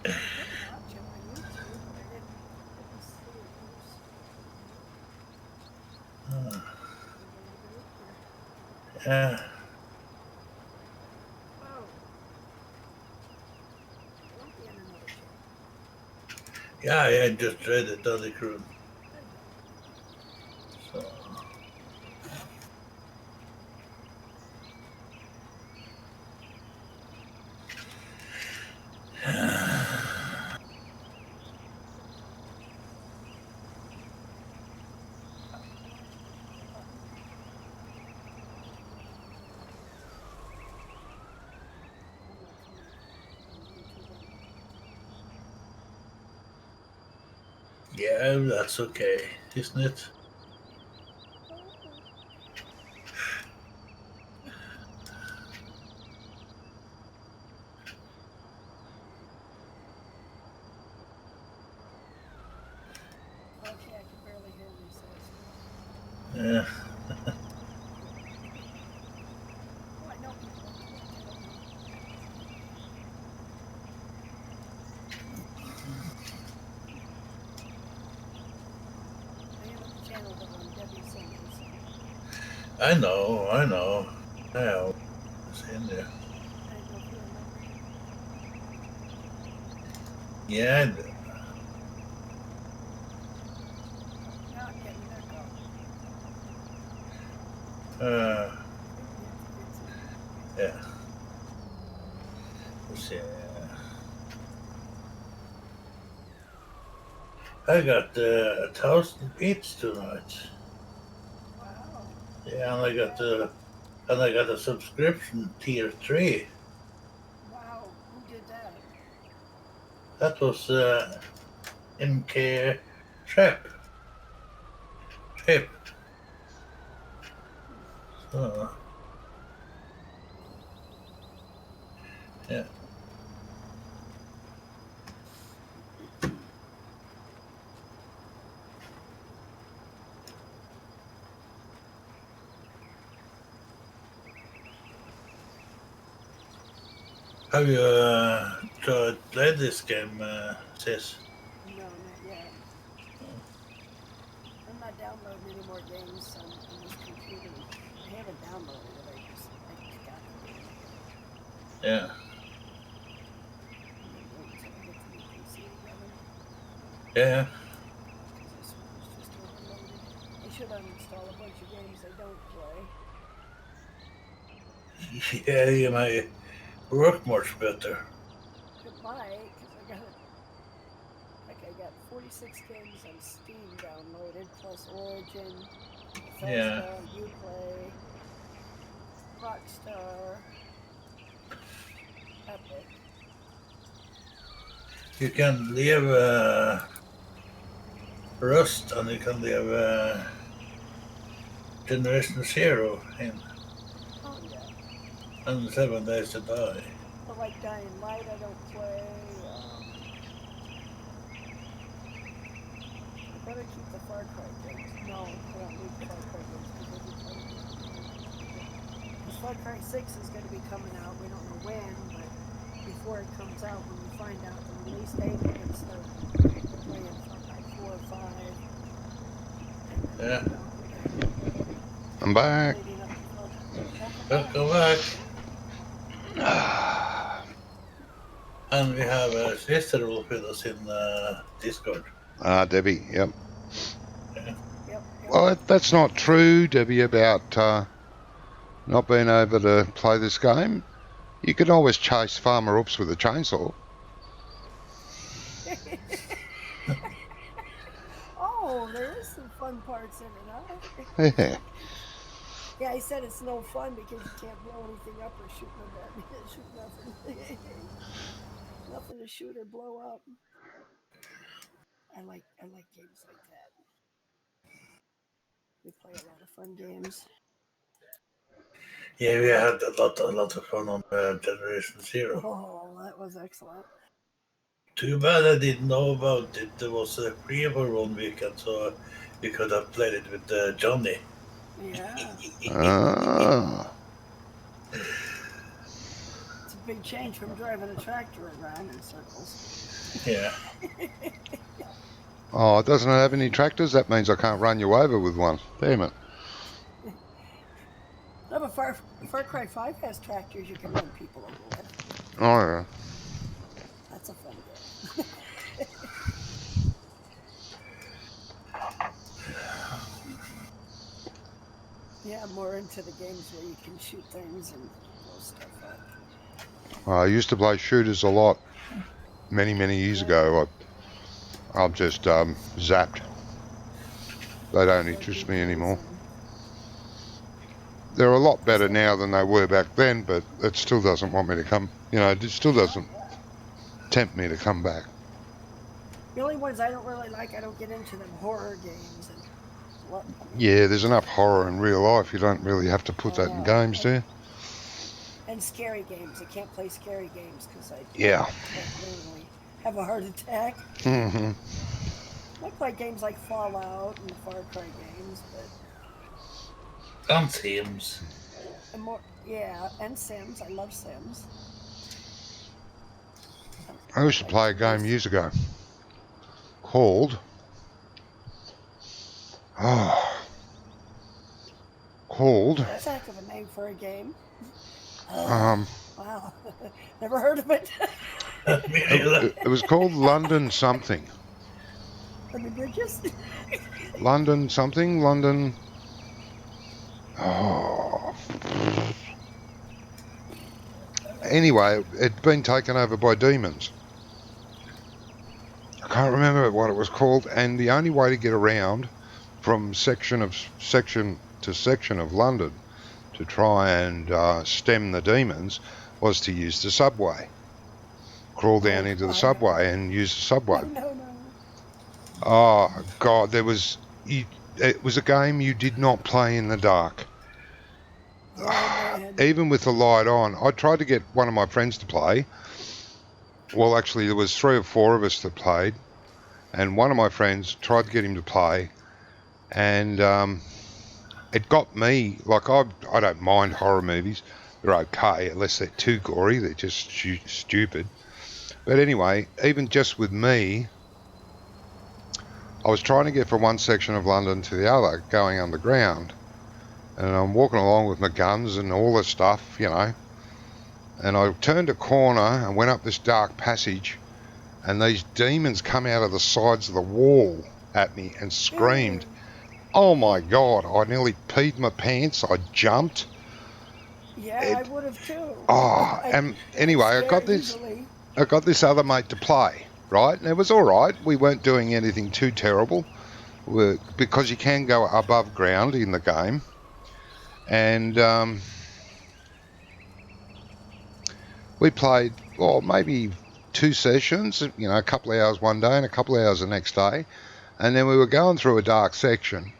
I did watch him on YouTube, but I didn't see yours. Uh, In the group or? yeah. Whoa. It won't be in another channel. Yeah, I just raided the other crew. Good. So. Yeah, that's okay, isn't it? Okay, I can barely hear myself. Yeah. Oh, I know people on Twitch. I don't know. I am at the channel that on Debbie Sundays. I know. Yeah, it's in there. I don't know if you remember. Yeah, I do. Now I'm getting an echo. Yeah. Let's see. I got 1,000 beats tonight. Wow. Yeah, and I got a subscription tier 3. Wow. Who did that? That was MK Trap. So, yeah. Have you tried play this game, sis? No, not yet. I'm not downloading any more games on this computer. I haven't downloaded it. I just got the game. Yeah. I'm gonna wait until I get the new PC together. Yeah. Because this one is just overloaded. I should uninstall a bunch of games I don't play. Yeah, you might work much better. It might, because I got 46 games on Steam downloaded, plus Origin, Bethesda, Uplay, Rockstar, Epic. You can leave Rust and you can leave Generation Zero in, Oh yeah. and 7 Days to Die. But like Dying Light, I don't play. I better keep the Far Cry games. No, I don't need the Far Cry games because Far Cry 6 is going to be coming out. We don't know when, but before it comes out, when we find out the release date, we can start playing Far Cry 4 or 5. Yeah. I'm back. leading up to Welcome back. Welcome back. And we have a sister with us in Discord. Debbie, yep. Yep. Well, that's not true, Debbie, about not being able to play this game. You can always chase Farmer Ups with a chainsaw. Oh, there is some fun parts in it, huh? Yeah. Yeah, he said it's no fun because you can't blow anything up or shoot shoot nothing. Nothing to shoot or blow up. I like games like that. We play a lot of fun games. Yeah, we had a lot of fun on Generation Zero. Oh, that was excellent. Too bad I didn't know about it. There was a free for 1 weekend, so we could have played it with Johnny. Yeah. Ah. It's a big change from driving a tractor around in circles. Yeah. Oh, doesn't it have any tractors? That means I can't run you over with one. Damn it. No, but Far Cry 5 has tractors you can run people over with. Oh, yeah. That's a fun game. Yeah, I'm more into the games where you can shoot things and blow stuff up. I used to play shooters a lot many years ago. I'm just zapped. They don't interest me anymore. They're a lot better now than they were back then, but it still doesn't want me to come. It still doesn't tempt me to come back. The only ones I don't really like, I don't get into them horror games. Yeah, there's enough horror in real life. You don't really have to put that in games, do you? And scary games. I can't play scary games because I Yeah. literally have a heart attack. Mm-hmm. I play games like Fallout and Far Cry games, but And Sims. and Sims. I love Sims. I used to play a game years ago called That's a heck of a name for a game. Wow. Never heard of it. It was called London something. London Bridges? London something? London... Oh. Anyway, it'd been taken over by demons. I can't remember what it was called, and the only way to get around from section to section of London to try and stem the demons was to use the subway. Crawl down into the subway and use the subway. No. Oh, God, it was a game you did not play in the dark. Oh, even with the light on. I tried to get one of my friends to play. Well, actually, there was 3 or 4 of us that played, and one of my friends tried to get him to play, and it got me. Like, I don't mind horror movies. They're okay, unless they're too gory. They're just stupid. But anyway, even just with me, I was trying to get from one section of London to the other, going underground. And I'm walking along with my guns and all this stuff, and I turned a corner and went up this dark passage, and these demons come out of the sides of the wall at me and screamed. Oh my God, I nearly peed my pants. I jumped. Yeah, I would have too. Oh, and anyway, I got this other mate to play, right? And it was all right. We weren't doing anything too terrible because you can go above ground in the game. And we played, maybe 2 sessions, a couple of hours one day and a couple of hours the next day. And then we were going through a dark section,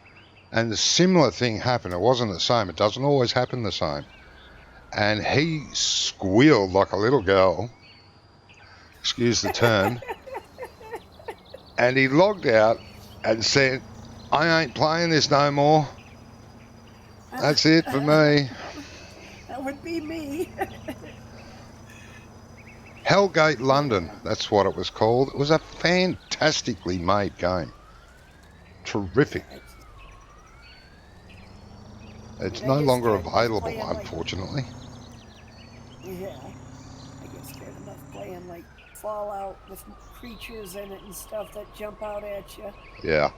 and the similar thing happened. It wasn't the same. It doesn't always happen the same. And he squealed like a little girl. Excuse the term. And he logged out and said, I ain't playing this no more. That's it for me. That would be me. Hellgate London, that's what it was called. It was a fantastically made game. Terrific. It's I mean, I no get longer scared enough available, playing, like, unfortunately. yeah, I get scared enough playing like Fallout with creatures in it and stuff that jump out at you. Yeah.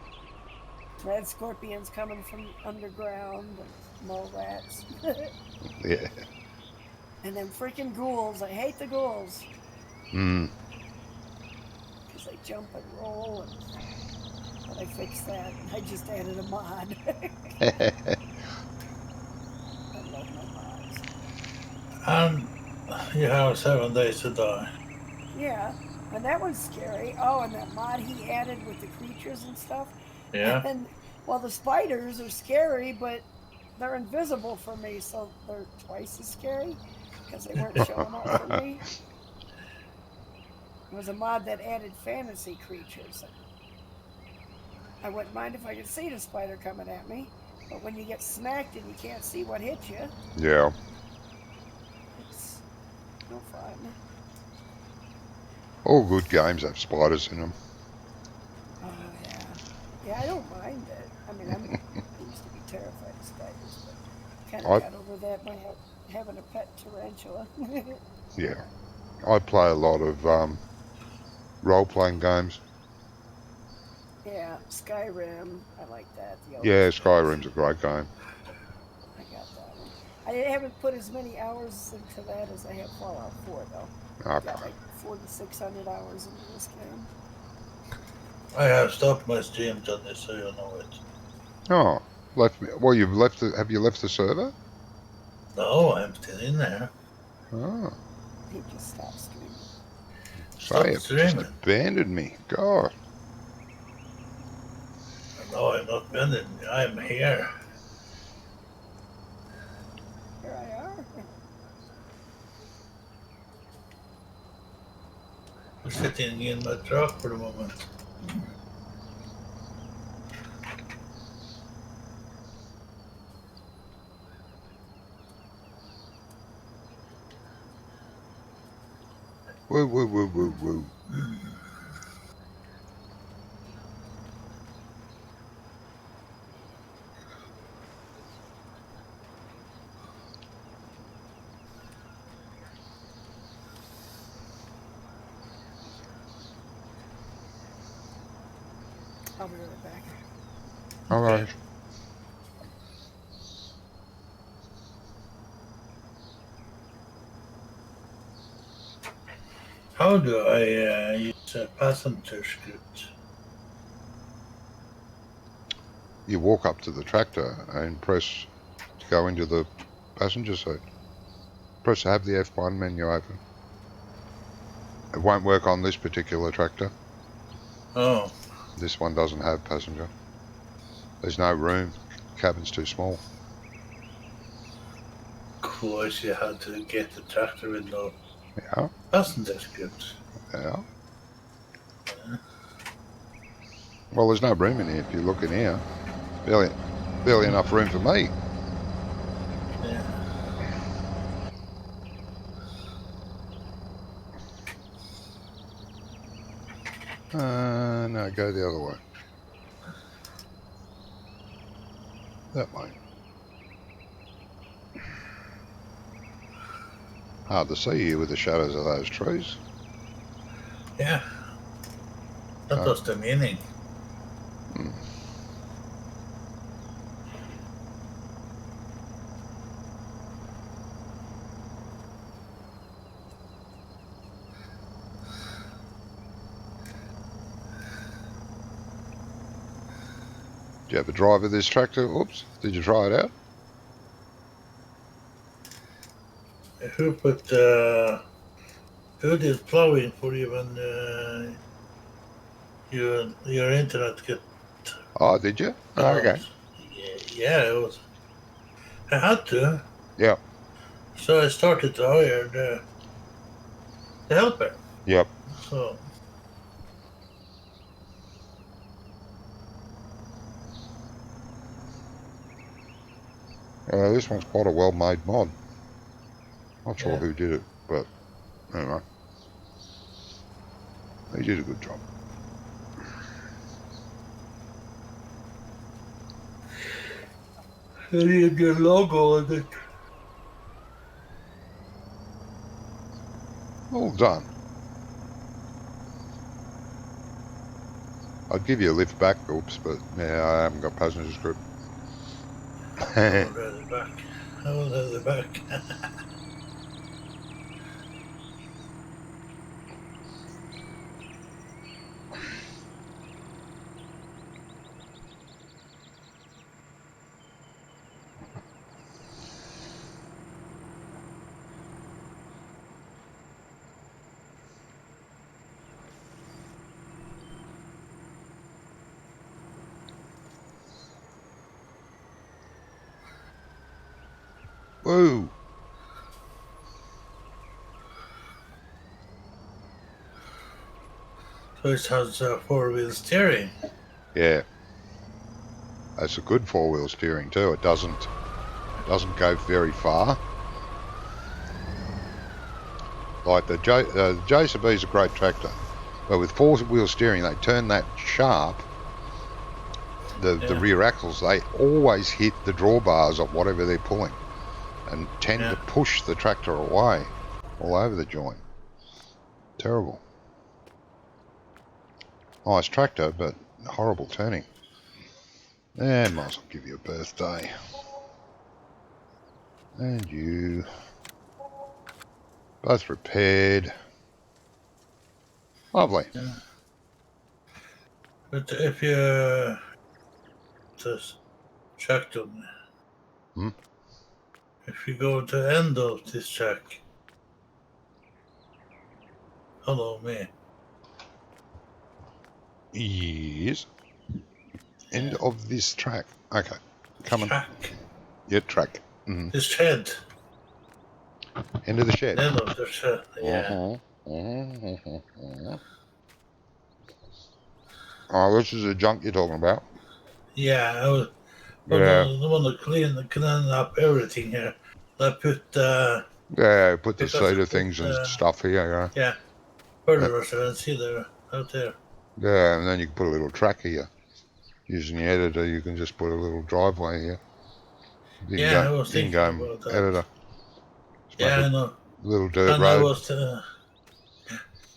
Red scorpions coming from underground and mole rats. Yeah. And then freaking ghouls. I hate the ghouls Hmm. because they jump and roll. But I fixed that. I just added a mod. I love my mods. And you have 7 days to die. Yeah, and that one's scary. Oh, and that mod he added with the creatures and stuff. Yeah. And well, the spiders are scary, but they're invisible for me, so they're twice as scary because they weren't showing up for me. It was a mod that added fantasy creatures. I wouldn't mind if I could see the spider coming at me, but when you get smacked and you can't see what hit you, Yeah. it's no fun. All good games have spiders in them. Oh yeah, yeah. I don't mind it. I mean, I used to be terrified of spiders, but kind of I got over that by having a pet tarantula. Yeah. I play a lot of role-playing games. Yeah, Skyrim. I like that. The Elder Yeah, Scrolls. Skyrim's a great game. I got that one. I haven't put as many hours into that as I have Fallout 4 though. I've got Okay. like 4,600 hours into this game. I have stopped my streams on this, so you know it. Oh, left me. Well, you've left. Have you left the server? No, I'm still in there. Oh, He just stopped streaming. say Stop it. Just streaming. abandoned me. God. No, I'm not bending. I'm here. Here I are. I'm sitting in my truck for the moment. Woo, woo, woo, woo, woo. I'll be right back. All right. Okay. How do I use a passenger script? You walk up to the tractor and press to go into the passenger seat. Press have the F1 menu open. It won't work on this particular tractor. Oh, This one doesn't have passenger. There's no room. Cabin's too small. of course you had to get the tractor with no Yeah, passenger script. yeah. Well, there's no room in here if you look in here. Barely enough room for me. Yeah. No, go the other way. That way. Hard to see here with the shadows of those trees. Yeah. That was the meaning. Hmm. Do you have a drive of this tractor? Oops. Did you try it out? Who put who did plowing for you when your internet get Oh, did you? cut Okay. out? Yeah, it was. I had to, Yep. so I started to hire the helper. Yep. So This one's quite a well-made mod. Not sure yeah. who did it, but anyway. He did a good job. I need your logo on it. All done. I'd give you a lift back, oops, but yeah, I haven't got passenger's grip. I won't have it back. I won't have it back. Woo! So it has 4-wheel steering. Yeah. That's a good 4-wheel steering too. It doesn't go very far. Like the JCB is a great tractor, but with 4-wheel steering, they turn that sharp. The rear axles, they always hit the drawbars of whatever they're pulling, and tend to push the tractor away, all over the joint. Terrible. Nice tractor, but horrible turning. And might as well give you a birthday. And you. Both repaired. Lovely. Yeah. But if you just check them, if you go to the end of this track, follow me. Yes. End of this track. Okay. Coming. Track. Yeah, track. This shed. End of the shed. End of the shed, yeah. Oh, this is the junk you're talking about. Yeah, I was I want to clean up everything here. I put Yeah, put the because I cedar put, things and stuff here, yeah, fertilizer and cedar out there. Yeah, and then you can put a little track here. Using the editor, you can just put a little driveway here. I was thinking about that. Editor. Yeah, I know. Little dirt And road.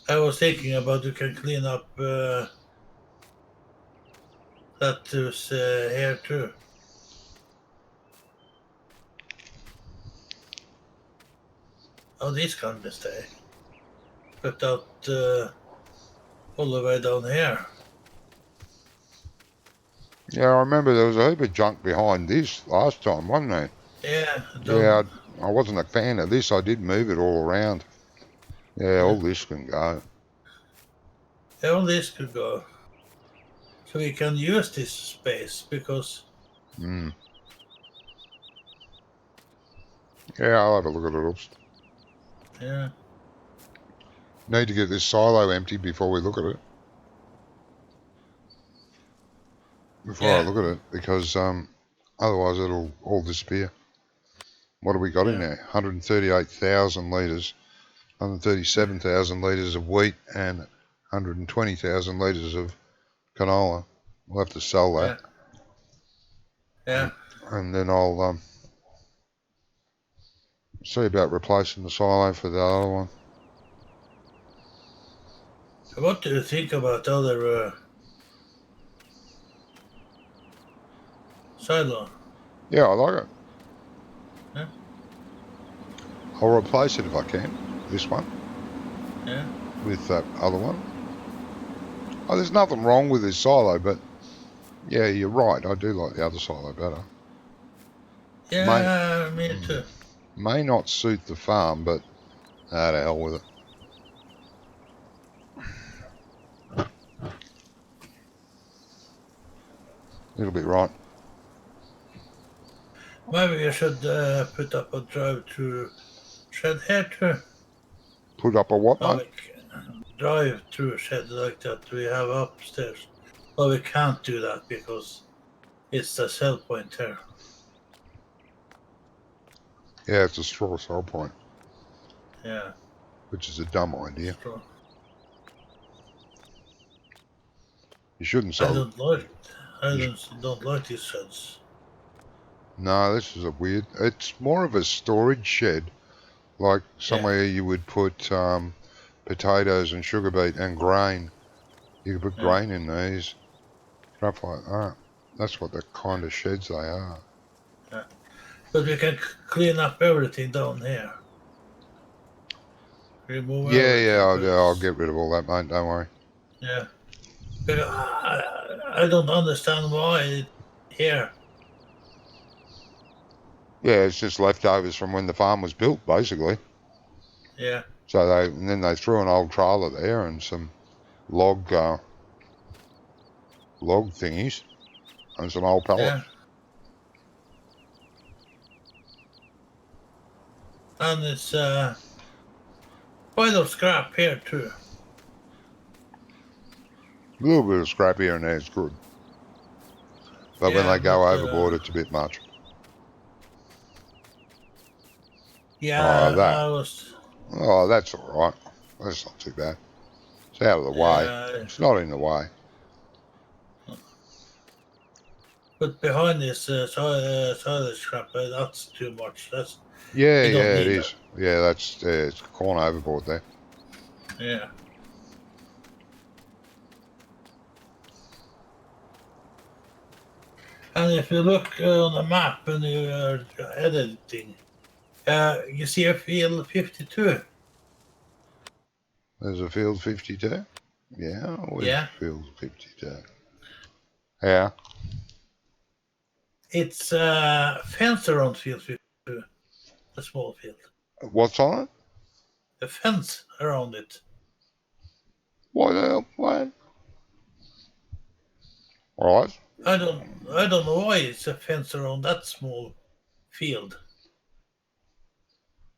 I was thinking about you can clean up that is here too. Oh, this can be stay. Put out all the way down here. Yeah, I remember there was a heap of junk behind this last time, wasn't there? Yeah. I wasn't a fan of this. I did move it all around. Yeah, all this can go. Yeah, all this could go. So we can use this space because... Yeah, I'll have a look at it. Oops. Yeah. Need to get this silo empty before we look at it. I look at it, because otherwise it'll all disappear. What have we got in there? 138,000 litres, 137,000 litres of wheat, and 120,000 litres of canola. We'll have to sell that. Yeah. And then I'll see about replacing the silo for the other one. What do you think about the other silo? Yeah, I like it. Yeah. I'll replace it if I can, this one. Yeah. With that other one. Oh, there's nothing wrong with this silo, but yeah, you're right. I do like the other silo better. Yeah, me too. May not suit the farm, but to hell with it. It'll be right. Maybe you should put up a drive-through shed here too. Put up a what, mate? Like drive-through shed like that we have upstairs. But we can't do that because it's the sell point here. Yeah, it's a straw sell point. Yeah. Which is a dumb idea. Straw. You shouldn't sell. I don't like these sheds. No, this is a weird. It's more of a storage shed, like somewhere you would put potatoes and sugar beet and grain. You could put Yeah. grain in these, stuff like that. That's what the kind of sheds they are. Yeah. But we can clean up everything down here. Remove everything. I'll get rid of all that, mate. Don't worry. Yeah. But I don't understand why it's here. Yeah, it's just leftovers from when the farm was built, basically. Yeah. So then they threw an old trailer there and some log thingies and some old pallets. Yeah. And it's quite a scrap here too. A little bit of scrap here and there is good. But when they go overboard, it's a bit much. Yeah, that. I was. Oh, that's all right. That's not too bad. It's out of the way. It's not in the way. But behind this silage scrap, that's too much. That's it is. Yeah, that's it's gone overboard there. Yeah. And if you look on the map when you are editing, you see a field 52. There's a field 52. Yeah, where's field 52? Yeah. It's a fence around field 52, a small field. What's on it? A fence around it. What the hell? What? All right. I don't know why it's a fence around that small field.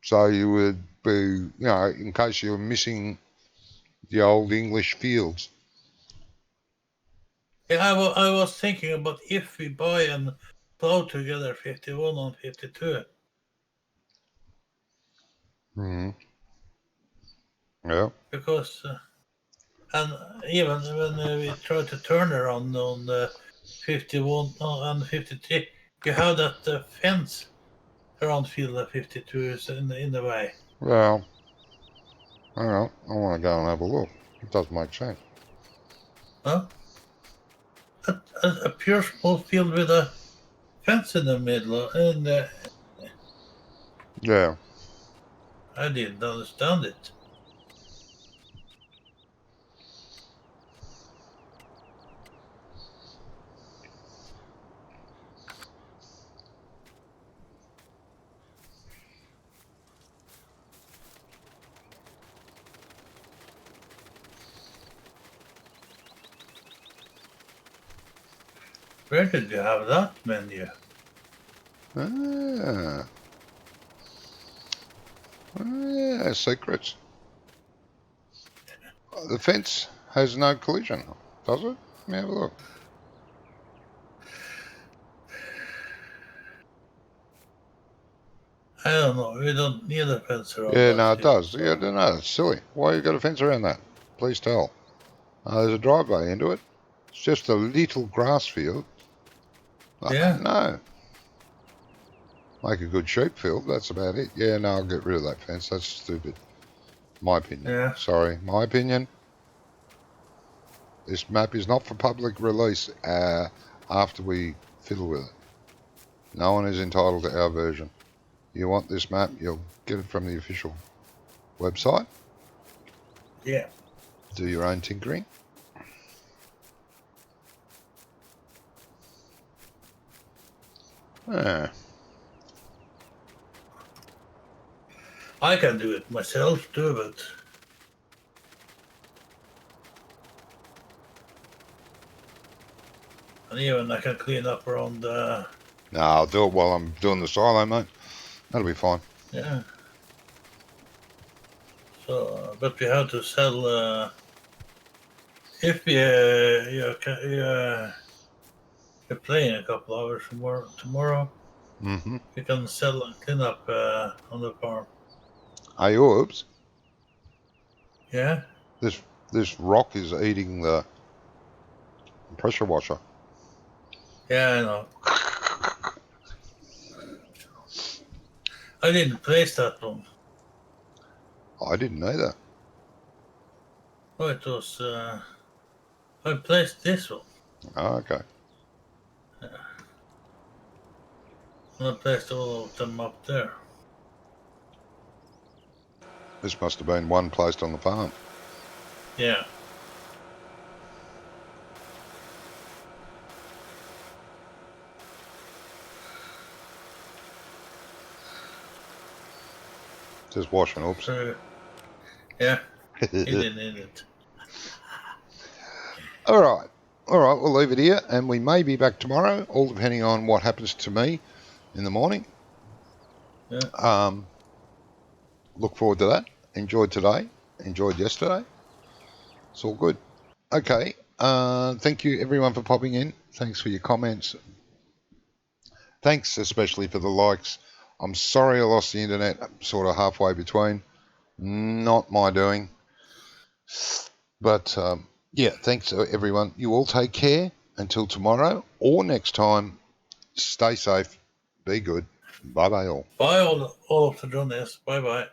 So you would be, in case you were missing the old English fields. Yeah, I was thinking about if we buy and plow together 51 and 52. Mm-hmm. Yeah. Because, and even when we try to turn around on the 51 and 53, you have that fence around field 52 is in the way. Well, I don't know. I want to go and have a look. It does make sense. Huh? A pure small field with a fence in the middle, and Yeah. I didn't understand it. Where did you have that menu? Secrets. The fence has no collision, does it? Let me have a look. I don't know. We don't need a fence around Yeah, that no, it field, does. so. Yeah, no, it's silly. Why you got a fence around that? Please tell. There's a driveway into it. It's just a little grass field. Yeah. No. Make a good sheep field, that's about it. Yeah, no, I'll get rid of that fence. That's stupid. My opinion. Yeah. Sorry, my opinion. This map is not for public release after we fiddle with it. No one is entitled to our version. You want this map, you'll get it from the official website. Yeah. Do your own tinkering. I can do it myself too, but and even I can clean up around No, I'll do it while I'm doing the silo, mate. That'll be fine. Yeah. So, but we have to sell. If you're playing a couple hours tomorrow, Mm-hmm. you can sell and clean up on the farm. Hey, Orbs. Yeah. This rock is eating the pressure washer. Yeah, I know. I didn't place that one. I didn't either. Oh, it was. I placed this one. Oh, okay. I placed all of them up there. This must have been one placed on the farm. Yeah. Just washing. Oops. Yeah. He didn't need it. All right. All right, we'll leave it here, and we may be back tomorrow, all depending on what happens to me in the morning. Yeah. Look forward to that. Enjoyed today. Enjoyed yesterday. It's all good. Okay. Thank you, everyone, for popping in. Thanks for your comments. Thanks especially for the likes. I'm sorry I lost the internet sort of halfway between. Not my doing. But, yeah, thanks, everyone. You all take care until tomorrow or next time. Stay safe. Be good. Bye-bye all. Bye all of the journalists. Bye bye.